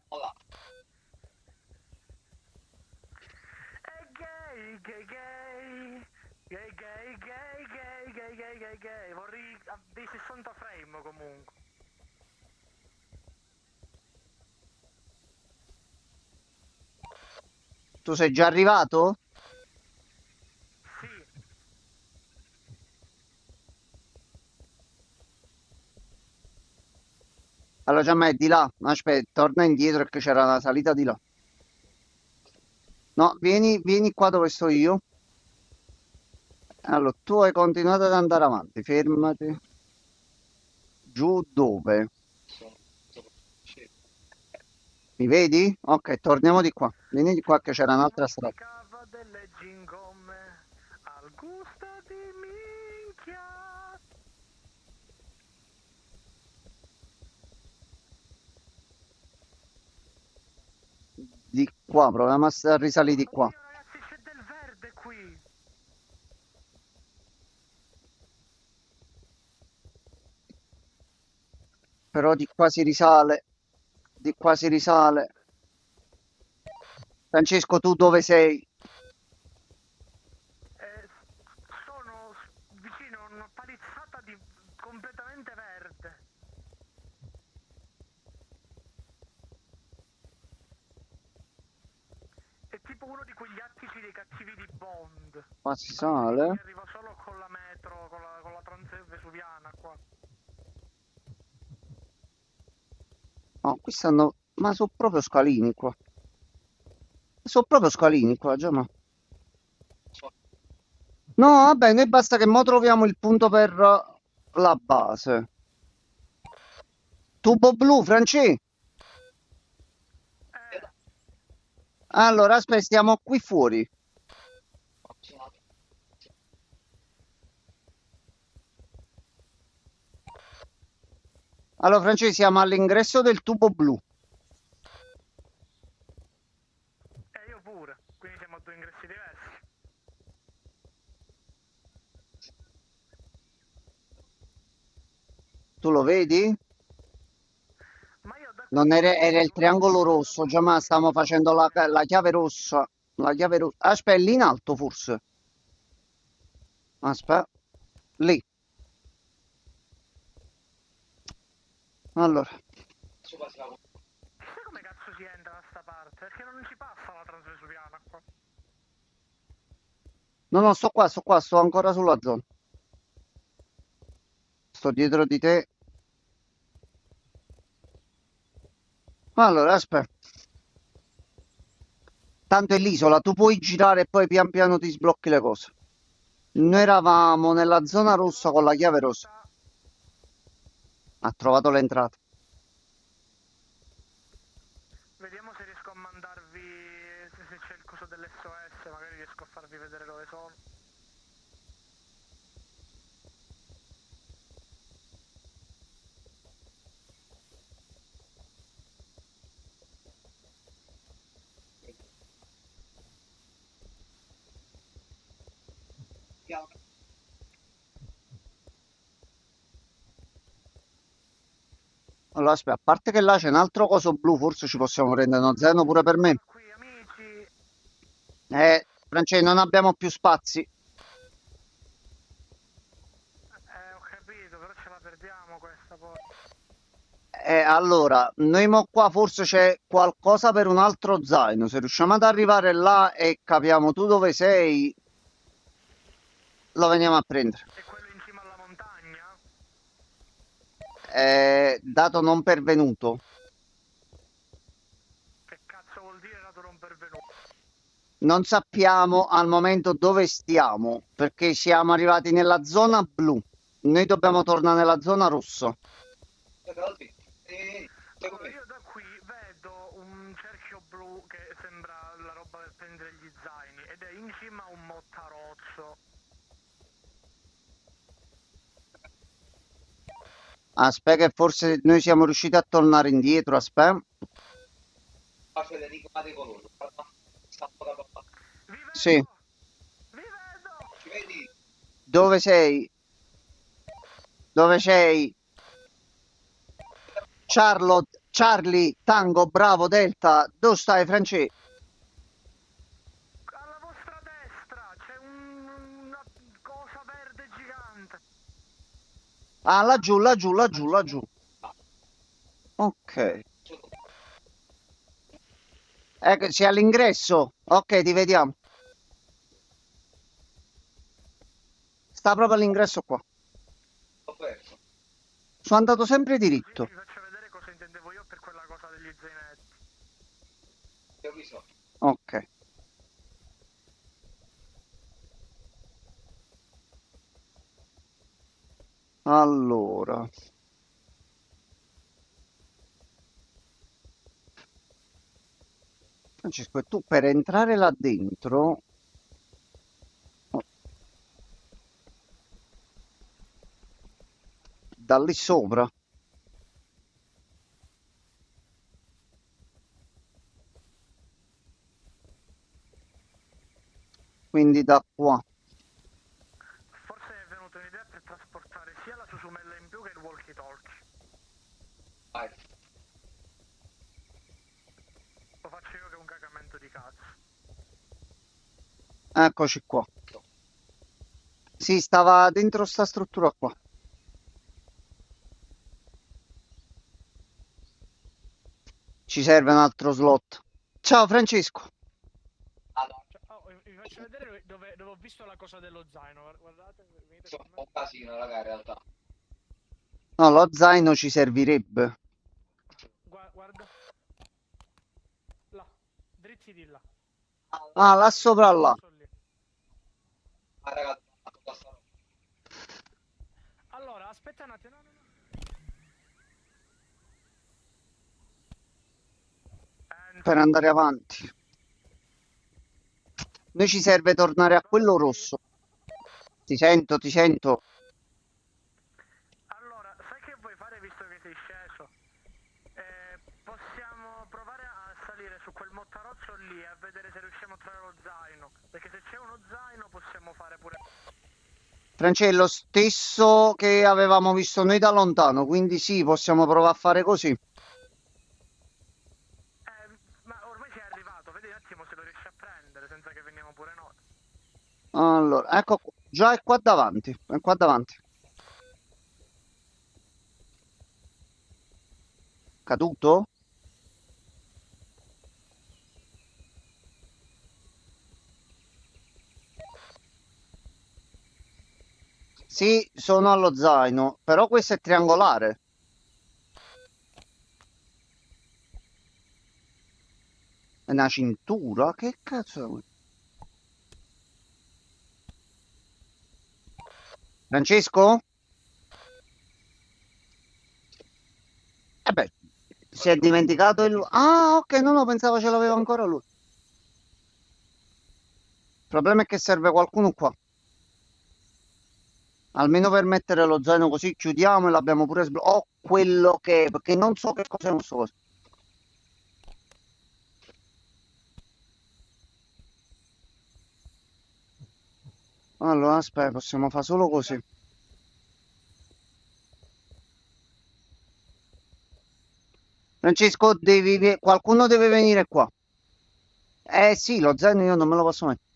Gay, gay, gay. Gay, gay, gay, gay, gay, gay, gay, gay. Vorrei dei 60 frame comunque. Tu sei già arrivato? Sì. Allora, già ma è di là. Aspetta, torna indietro che c'era la salita di là. No, vieni qua dove sto io. Allora, tu hai continuato ad andare avanti, fermati. Giù dove? Mi vedi? Ok, torniamo di qua. Vieni di qua che c'era un'altra strada. Masticava delle gingomme al gusto di minchia. Di qua, proviamo a risalire di qua. Oddio ragazzi, c'è del verde qui. Però di qua si risale. Di qua si risale. Francesco, tu dove sei? Sono vicino a una palizzata di completamente verde. È tipo uno di quegli attici dei cattivi di Bond. Qua si Mi sale. arriva solo con la metro, con la Transvesuviana qua. No, qui stanno... Ma sono proprio scalini qua. Sono proprio scalini qua, già ma... No, vabbè, noi basta che mo troviamo il punto per la base. Tubo blu, Francesco. Allora, aspetta, stiamo qui fuori. Allora, Francesco, siamo all'ingresso del tubo blu. Io pure, quindi siamo a due ingressi diversi. Tu lo vedi? Ma io da Non qui era il vedo triangolo una rosso, già porta ma che stiamo porta facendo la, fuori. la chiave rossa. La chiave rossa. Aspetta, è lì in alto forse. Aspetta. Lì. Allora. Chissà come cazzo si entra da sta parte, perché non ci passa la Transvesuviana qua. No, sto qua, sto ancora sulla zona. Sto dietro di te. Allora, aspetta. Tanto è l'isola, tu puoi girare e poi pian piano ti sblocchi le cose. Noi eravamo nella zona rossa con la chiave rossa. Ha trovato l'entrata. Vediamo se riesco a mandarvi, se c'è il coso dell'SOS, magari riesco a farvi vedere dove sono. Allora, aspetta, a parte che là c'è un altro coso blu, forse ci possiamo prendere uno zaino pure per me. Qui amici, Francesco, non abbiamo più spazi. ho capito, però ce la perdiamo questa poi. Allora, noi mo qua forse c'è qualcosa per un altro zaino. Se riusciamo ad arrivare là e capiamo tu dove sei, lo veniamo a prendere. E quello in cima alla montagna? Dato non pervenuto. Che cazzo vuol dire dato non pervenuto? Non sappiamo al momento dove stiamo, perché siamo arrivati nella zona blu. Noi dobbiamo tornare nella zona rossa. Allora, io da qui vedo un cerchio blu che sembra la roba per prendere gli zaini ed è in cima a un mottarozzo. Aspetta che forse noi siamo riusciti a tornare indietro, aspetta. Faccio l'enigma dei colori. Vi vedo! Sì. Vi vedo! Ci vedi? Dove sei? Dove sei? Charlotte, Charlie, Tango, Bravo, Delta. Dove stai, Francesco? Alla vostra destra c'è una cosa verde gigante. Ah, laggiù, laggiù, laggiù, laggiù. Ok. Ecco, sei all'ingresso. Ok, ti vediamo. Sta proprio all'ingresso qua. Ho perso. Sono andato sempre diritto. Vi faccio vedere cosa intendevo io per quella cosa degli zainetti. Ti ho visto. Ok. Allora. Francesco, e tu per entrare là dentro... oh, da lì sopra. Quindi da qua. Forse è venuta un'idea per trasportare sia la susumella in più che il walkie talkie. Vai. Lo faccio io che è un cagamento di cazzo. Eccoci qua. Sì, stava dentro sta struttura qua. Ci serve un altro slot. Ciao Francesco. Ah no, Cioè, oh, vi faccio vedere dove ho visto la cosa dello zaino. Guardate, venite sono con un me. casino, raga, in realtà. No, lo zaino ci servirebbe. Guarda. Là, dritti di là. Ah, là sopra là. Posto lì. Ah, raga, cosa sta roba? Allora, aspetta un attimo. No. Per andare avanti. Noi ci serve tornare a quello rosso. Ti sento, ti sento. Allora, sai che vuoi fare visto che sei sceso? Possiamo provare a salire su quel mottarozzo lì e a vedere se riusciamo a trovare lo zaino. Perché se c'è uno zaino possiamo fare pure... Francesco, è lo stesso che avevamo visto noi da lontano, quindi sì, possiamo provare a fare così. Ma ormai sei arrivato, vedi un attimo se lo riesci a prendere senza che veniamo pure noi. Allora, ecco, già è qua davanti, è qua davanti. Caduto? Sì, sono allo zaino, però questo è triangolare. È una cintura? Che cazzo è? Francesco? Eh beh, si è dimenticato il... Ah, ok, no, pensavo ce l'aveva ancora lui. Il problema è che serve qualcuno qua. Almeno per mettere lo zaino così chiudiamo e l'abbiamo pure sbloccato. Oh, quello che è, perché non so che cos'è questo coso. Allora, aspetta, possiamo fare solo così. Francesco, qualcuno deve venire qua. Eh sì, lo zaino io non me lo posso mettere.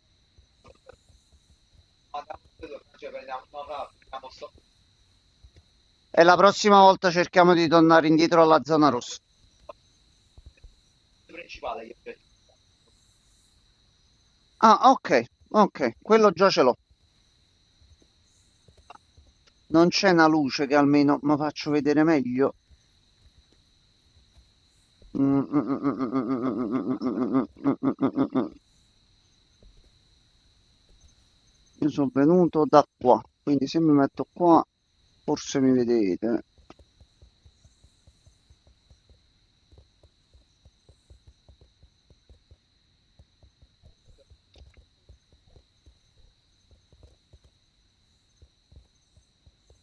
Andiamo due, cioè, prendiamo, no, raga, prendiamo sto... E la prossima volta cerchiamo di tornare indietro alla zona rossa. principale che Ah, ok, ok, quello già ce l'ho. Non c'è una luce che almeno mi faccio vedere meglio. Io sono venuto da qua, quindi se mi metto qua, forse mi vedete.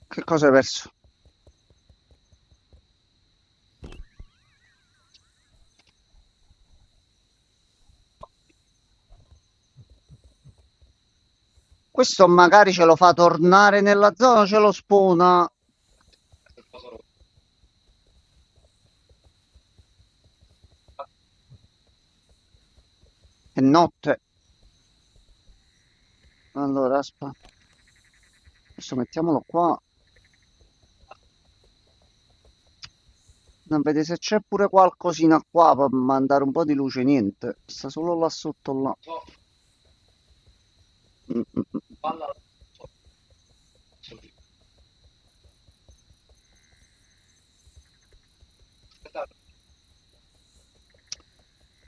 Che cosa hai perso? Questo magari ce lo fa tornare nella zona, ce lo spona. È notte. Allora, aspetta. Adesso mettiamolo qua. Non vede se c'è pure qualcosina qua per mandare un po' di luce, niente. Sta solo là sotto là. palla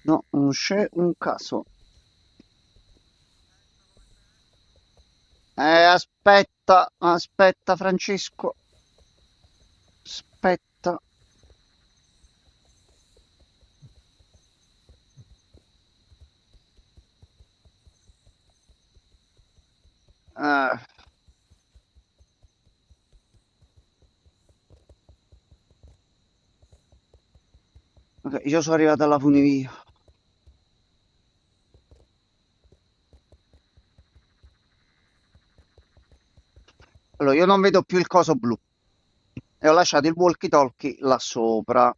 No, non c'è un caso. Aspetta, aspetta Francesco. Aspetta. Eh, ok, io sono arrivato alla funivia. Allora, io non vedo più il coso blu. E ho lasciato il walkie-talkie là sopra.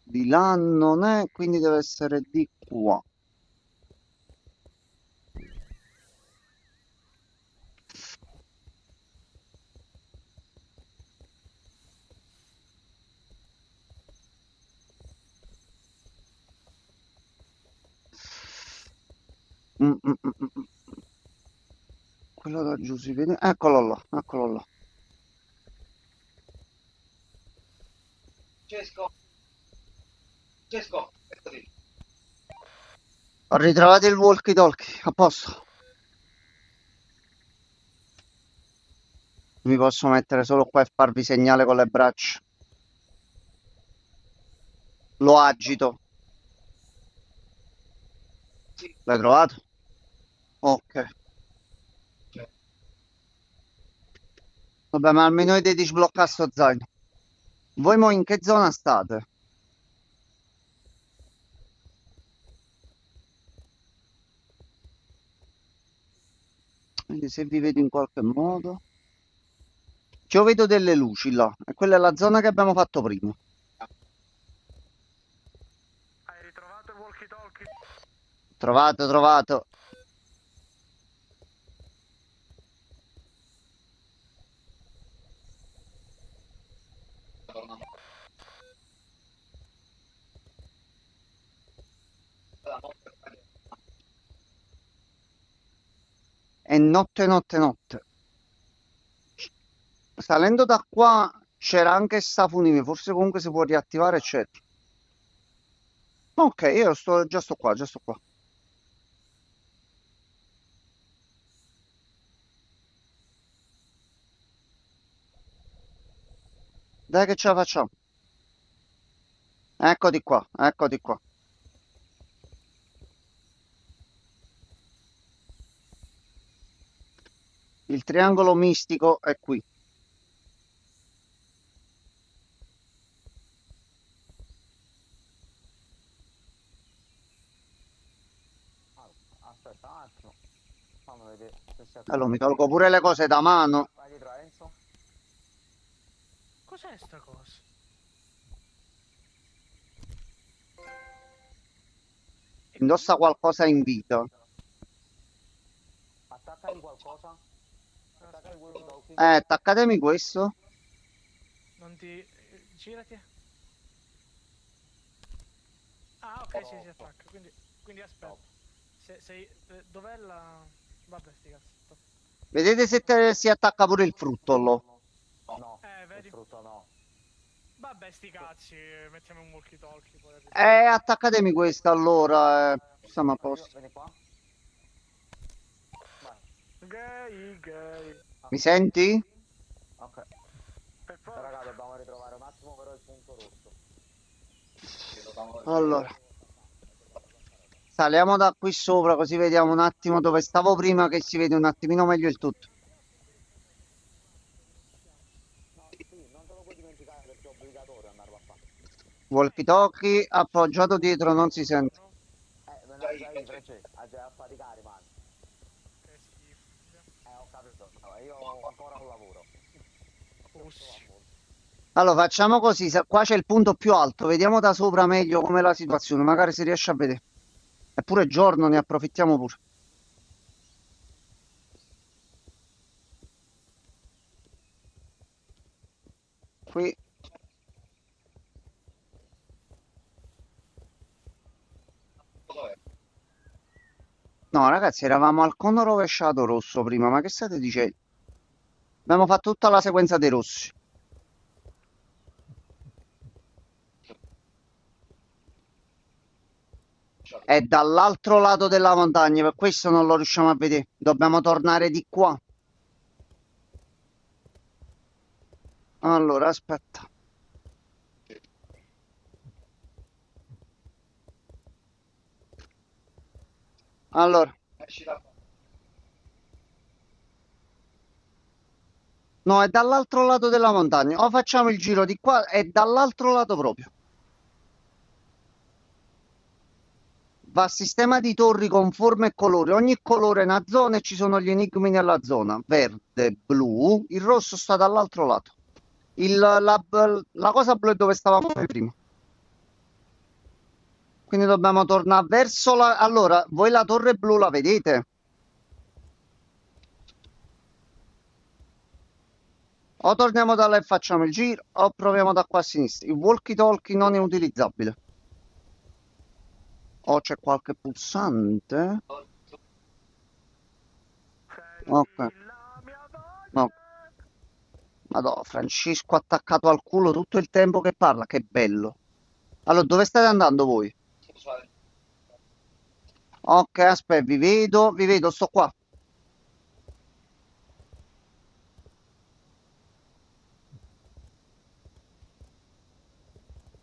Di là non è, quindi deve essere di qua. Mm, mm, mm, mm, mm. Quello da giù si vede. Eccolo là, eccolo là. Francesco, Francesco, eccoti. Ho ritrovato il walkie-talkie, a posto. Mi posso mettere solo qua e farvi segnale con le braccia. Lo agito. Sì, L'hai trovato? Ok. cioè, Vabbè, ma almeno vedete sbloccare sto zaino. Voi mo in che zona state? Quindi se vi vedo in qualche modo. Io vedo delle luci là. E quella è la zona che abbiamo fatto prima. Hai ritrovato il walkie-talkie? Trovato, trovato. tornando. La notte È notte, notte, notte. Salendo da qua c'era anche sta funivia. Forse comunque si può riattivare, eccetera. Ok, io già sto qua, già sto qua. Dai che ce la facciamo. Eccoti qua, eccoti qua. Il triangolo mistico è qui. Aspetta un attimo. Fammi vedere se si Allora mi tolgo pure le cose da mano. Vai dietro Enzo. Cos'è sta cosa? Indossa qualcosa in vita. Attaccati qualcosa. Attaccati walkie-talkie. Attaccatemi questo. Non ti... girati. Ah, ok, sì, si attacca. Quindi aspetta. Sei... dov'è la... Vabbè, sti cazzi. Top. Vedete se si attacca pure il fruttolo. No, Vedi? il frutto no. Vabbè, sti cazzi, mettiamo un walkie-talkie. Poi Attaccatemi questo allora. Stiamo a posto. Vieni qua. Vai. Gay, gay. Mi senti? Ok. Per forza. Raga, dobbiamo ritrovare un attimo però il punto rosso. Allora. Saliamo da qui sopra così vediamo un attimo dove stavo prima che si vede un attimino meglio il tutto. No, sì, non te lo puoi dimenticare perché è obbligatorio andare a fare. Walkie-talkie appoggiato dietro, non si sente. Me ne già io, Francesco. Già a faticare, man. Che schifo. Ho capito. Io ho ancora un lavoro. Usci. Allora facciamo così, qua c'è il punto più alto, vediamo da sopra meglio com'è la situazione, magari si riesce a vedere. Eppure giorno, ne approfittiamo pure. Qui. No, ragazzi, eravamo al cono rovesciato rosso prima, ma che state dicendo? Abbiamo fatto tutta la sequenza dei rossi. È dall'altro lato della montagna, per questo non lo riusciamo a vedere. Dobbiamo tornare di qua. Allora, aspetta. Allora, esci da qua. No, è dall'altro lato della montagna. O facciamo il giro di qua, è dall'altro lato proprio. Va a sistema di torri con forme e colori. Ogni colore è una zona e ci sono gli enigmi nella zona. Verde, blu. Il rosso sta dall'altro lato. La cosa blu è dove stavamo prima. Quindi dobbiamo tornare verso la... Allora, voi la torre blu la vedete? O torniamo da là e facciamo il giro, o proviamo da qua a sinistra. Il walkie-talkie non è utilizzabile. O c'è qualche pulsante? Ok. No. Madonna, Francesco attaccato al culo tutto il tempo che parla, che bello. Allora, dove state andando voi? Ok, aspetta, vi vedo, sto qua.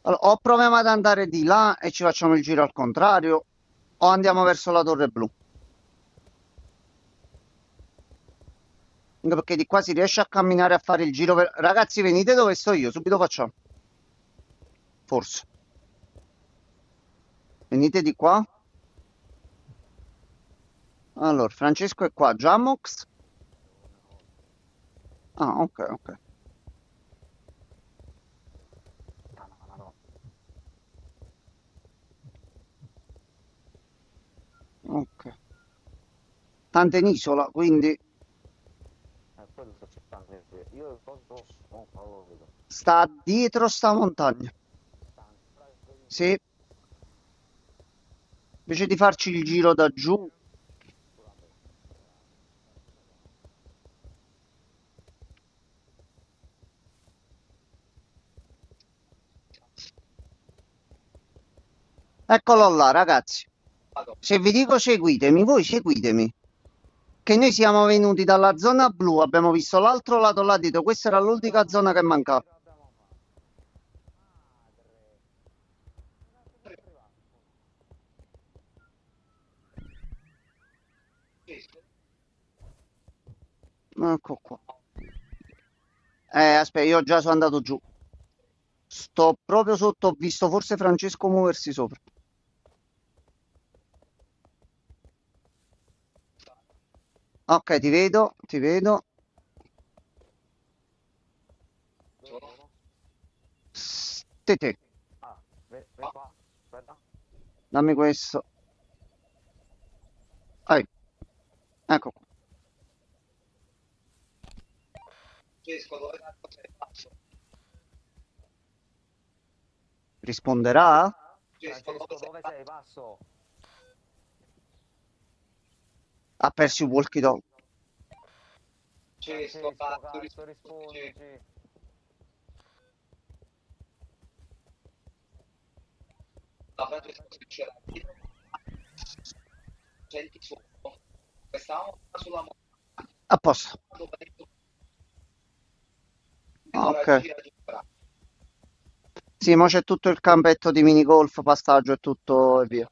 Allora, o proviamo ad andare di là e ci facciamo il giro al contrario, o andiamo verso la torre blu. Anche perché di qua si riesce a camminare a fare il giro. Ragazzi, venite dove sto io, subito facciamo. Forse. Venite di qua. Allora, Francesco è qua, Jamox. Ah, ok, ok. Ok. Tanto in isola, quindi Quello sto cercando di dire. Io il posto non lo vedo. sta dietro sta montagna. Sì. Invece di farci il giro da giù. Eccolo là, ragazzi. Se vi dico seguitemi, voi seguitemi. Che noi siamo venuti dalla zona blu, abbiamo visto l'altro lato là dietro. Questa era l'unica zona che mancava. Ecco qua. Aspetta, io già sono andato giù. Sto proprio sotto, ho visto forse Francesco muoversi sopra. Ok, ti vedo, ti vedo. Te. Ah, vai qua, aspetta. Dammi questo. Ecco qua. Francesco, dove cazzo sei pazzo? Risponderà? Francesco, Francesco, dove sei? Passo. Ha perso il walkie-talkie. Francesco, cazzo, cazzo, rispondici. rispondici. No, Francesco, se c'era dietro, senti sotto. Stavamo sulla montagna. A posto. Quando ho detto, Ok. gira giù, bravo. Sì, ma c'è tutto il campetto di minigolf, passaggio e tutto e via.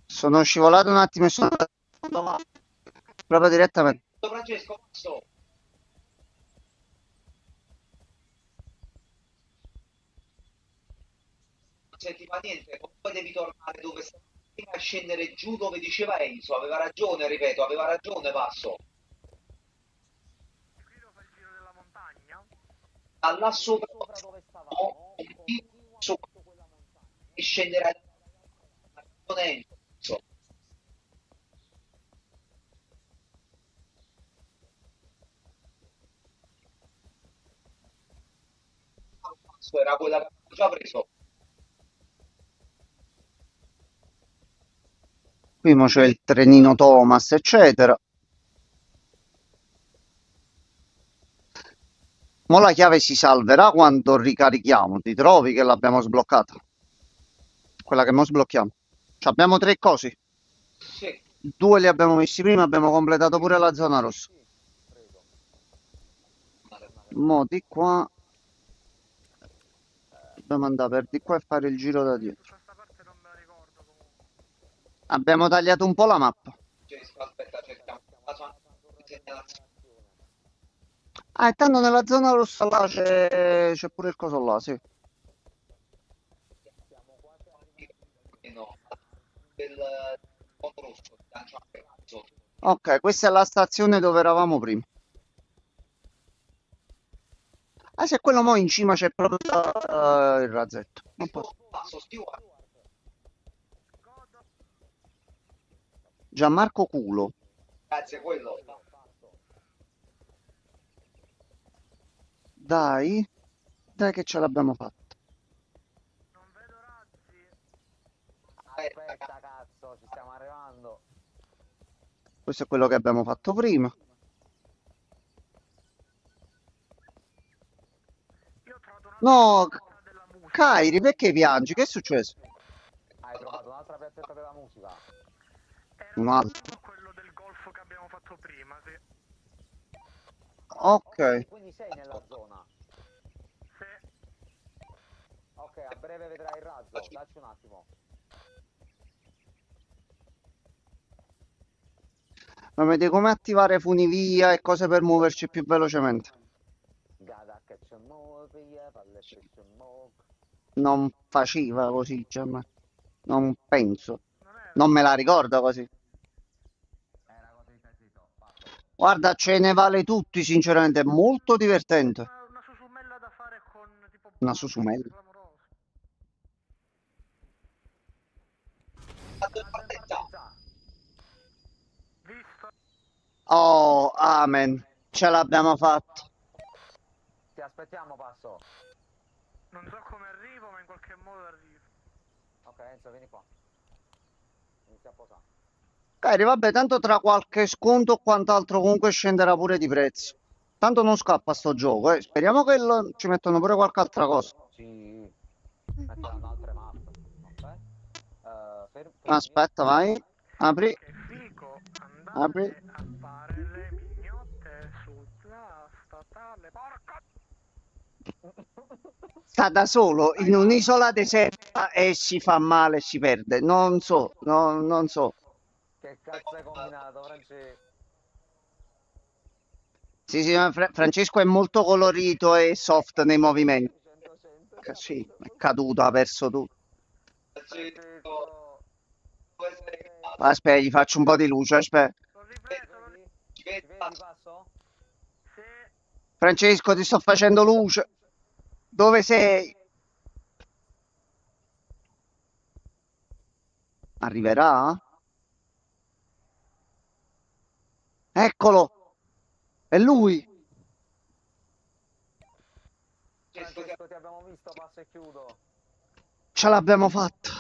Sono scivolato un attimo e sono andato là. Proprio direttamente. Francesco, passo. Non sentiva niente, poi devi tornare dove stavi prima e scendere giù dove diceva Enzo. Aveva ragione, ripeto, aveva ragione, passo. Guido fa il giro della montagna. Da là sopra Dove stavamo? su e scendere con Enzo. Era quella che ho già preso. Qui mo c'è il trenino Thomas, eccetera. Mo la chiave si salverà quando ricarichiamo. Ti trovi che l'abbiamo sbloccata? Quella che mo sblocchiamo. Abbiamo 3 cosi. Sì. 2 li abbiamo messi prima, abbiamo completato pure la zona rossa. Mo di qua dobbiamo andare per di qua e fare il giro da dietro. Questa parte non me la ricordo comunque. Abbiamo tagliato un po' la mappa. Aspetta, cerchiamo la zona di segnalazione. Ah, e tanto nella zona rossa là c'è pure il coso là, sì. Siamo quasi arrivati. No, del mondo rosso, lancio anche razzo. Ok, questa è la stazione dove eravamo prima. Ah, se quello mo in cima c'è proprio il razzetto. Non posso. Passo, steward. Gianmarco Culo. Grazie, quello. Dai, dai che ce l'abbiamo fatta. Non vedo razzi. Aspetta, cazzo, ci stiamo arrivando. Questo è quello che abbiamo fatto prima. Io ho trovato una No, piazzetta della musica. Kairi, perché piangi? Che è successo? Hai trovato un'altra piazzetta della musica? Era Un altro. quello del golfo che abbiamo fatto prima, sì. Ok. Quindi sei nella zona. Sì. Ok, a breve vedrai il razzo. Dacci un attimo. Ma vedi come attivare funivia e cose per muoverci più velocemente. Gotta catch 'em all, via, palle catch 'em all. Non faceva così, Gianmarco. Non penso. Non era. Non me la ricordo così. Era così, sentito. Fatto. Guarda, ce ne vale tutti, sinceramente. È molto divertente. Una susumella da fare con tipo Una Barbie, susumella. clamoroso. Vado in Razzo in partenza. partenza. Visto? Oh, amen. Ce l'abbiamo fatta. Ti aspettiamo, passo. Non so come arrivo, ma in qualche modo arrivo. Ok, Enzo, vieni qua. Inizia a posare. Kairi, vabbè, tanto tra qualche sconto o quant'altro comunque scenderà pure di prezzo. Tanto non scappa sto gioco, eh. Speriamo che ci mettano pure qualche altra cosa. Sì. Metteranno altre mappe. Ok. Fermi. Aspetta, vai. Apri, Che figo apri. andare a fare le mignotte sulla statale. Porca! Sta da solo in un'isola deserta e si fa male e si perde. Non so, non so. Che cazzo hai combinato, Francesco? Sì, sì, ma Francesco è molto colorito e soft nei movimenti. 100, Sì, è caduto, ha perso tutto. Francesco. Dove sei? Aspetta, gli faccio un po' di luce, aspetta. L'ho ripreso, Vedi? Ci Ti vedi? vedi, passo? Sì. Francesco, ti sto facendo luce. Dove sei? Arriverà? Eccolo! È lui! Francesco, ti abbiamo visto, passo e chiudo. Ce l'abbiamo fatta!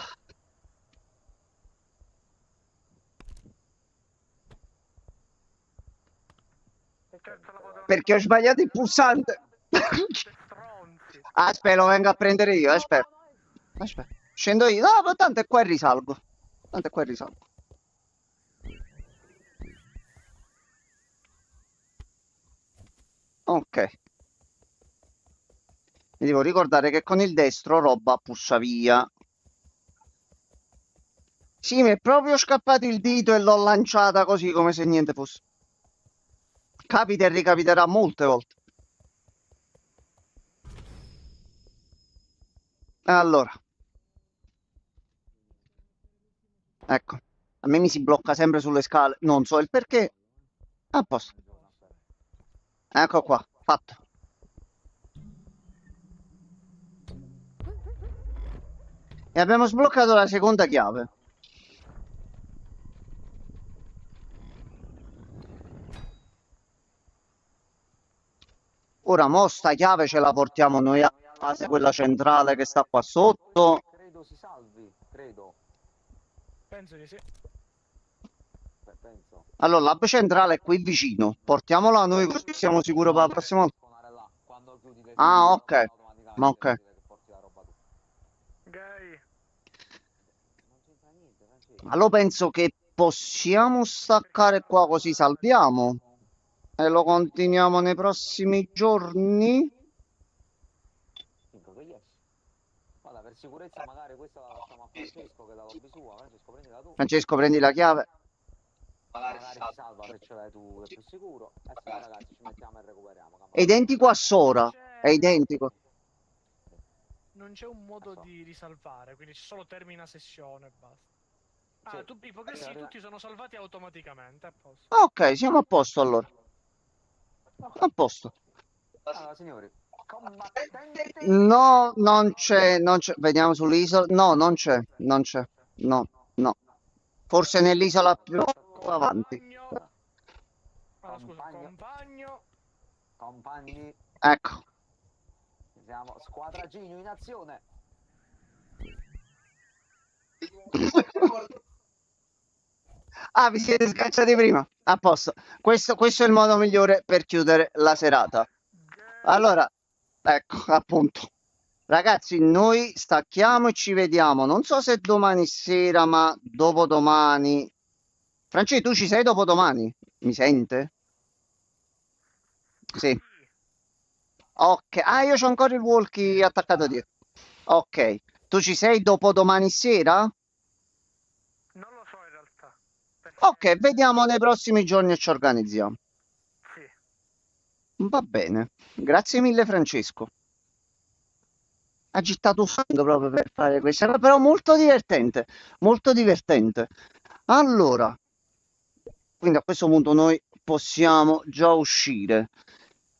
Certo la potevano Perché ho sbagliato il pulsante! stronzi. Aspetta, lo vengo a prendere io, aspetta. Aspetta, scendo io. No, ma tanto è qua e risalgo. Tanto è qua e risalgo. Ok. Mi devo ricordare che con il destro roba pussa via. Sì, mi è proprio scappato il dito e l'ho lanciata così come se niente fosse. Capita e ricapiterà molte volte. Allora. Ecco. A me mi si blocca sempre sulle scale. Non so il perché. A posto. Ecco qua. Fatto. E abbiamo sbloccato la seconda chiave. Ora mo sta chiave ce la portiamo noi a base, quella centrale che sta qua sotto. Credo si salvi, credo. Penso di sì. Penso. Allora, l'hub centrale è qui vicino. Portiamola noi così siamo sicuri per la prossima volta. Suonare là, quando chiudi le Ah, ok. automaticamente Ma ok. vuol dire che porti la roba tu. Gay. Non c'entra niente, Francesco. Allora penso che possiamo staccare qua così salviamo. E lo continuiamo nei prossimi giorni. Dico che yes. Guarda, per sicurezza magari questa la lasciamo a Francesco che è la lobby sua. Francesco, prendila tu. Francesco, prendi la chiave. Magari Magari si salva se ce l'hai tu, è più sicuro. E se no ragazzi ci mettiamo e recuperiamo. È identico a Sora, è identico. Non c'è un modo So. di risalvare, quindi c'è solo termina sessione e basta. Ah, Sì. tu, sì, tutti sono salvati automaticamente, a posto. Ok, siamo a posto allora. A posto. Allora signori, combattenti... No, non c'è, vediamo sull'isola. No, non c'è, no, no. Forse nell'isola più avanti. Compagno. Ah, scusa, Compagno. compagno. Compagni, Ecco. siamo squadra Genio in azione. Ah, vi siete sganciati prima? A posto. Questo è il modo migliore per chiudere la serata. Allora, ecco, appunto. Ragazzi, noi stacchiamo e ci vediamo. Non so se domani sera, ma dopodomani. Francesco, tu ci sei dopodomani? Mi sente? Sì. Ok. Ah, io c'ho ancora il walkie attaccato dietro. Ok. Tu ci sei dopodomani sera? Non lo so in realtà. Ok, vediamo nei prossimi giorni e ci organizziamo. Sì. Va bene. Grazie mille, Francesco. Ha gittato sangue proprio per fare questa cosa, però molto divertente, molto divertente. Allora, quindi a questo punto noi possiamo già uscire.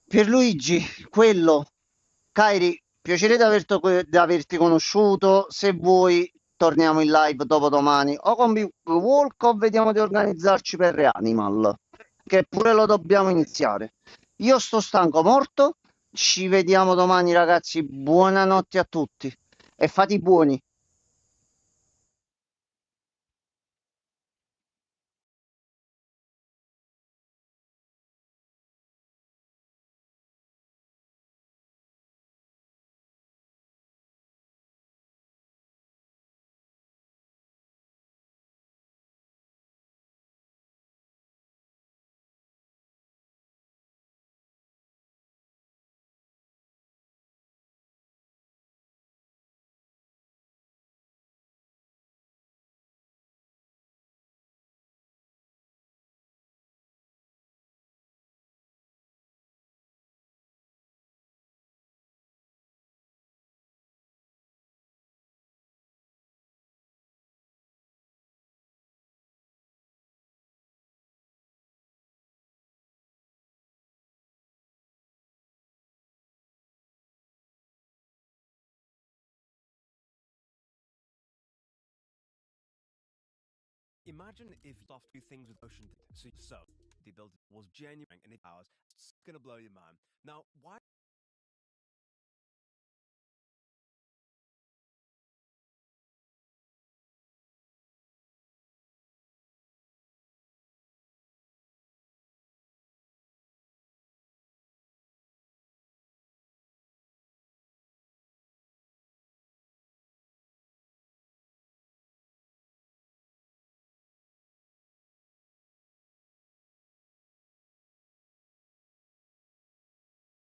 Pierluigi, quello, Kairi, piacere di averti conosciuto. Se vuoi, torniamo in live dopodomani o con Big Walk o vediamo di organizzarci per Reanimal, che pure lo dobbiamo iniziare. Io sto stanco morto. Ci vediamo domani, ragazzi. Buonanotte a tutti e fate i buoni. Imagine if soft do things with ocean. So the ability was genuine and it was. It's gonna blow your mind. Now, why?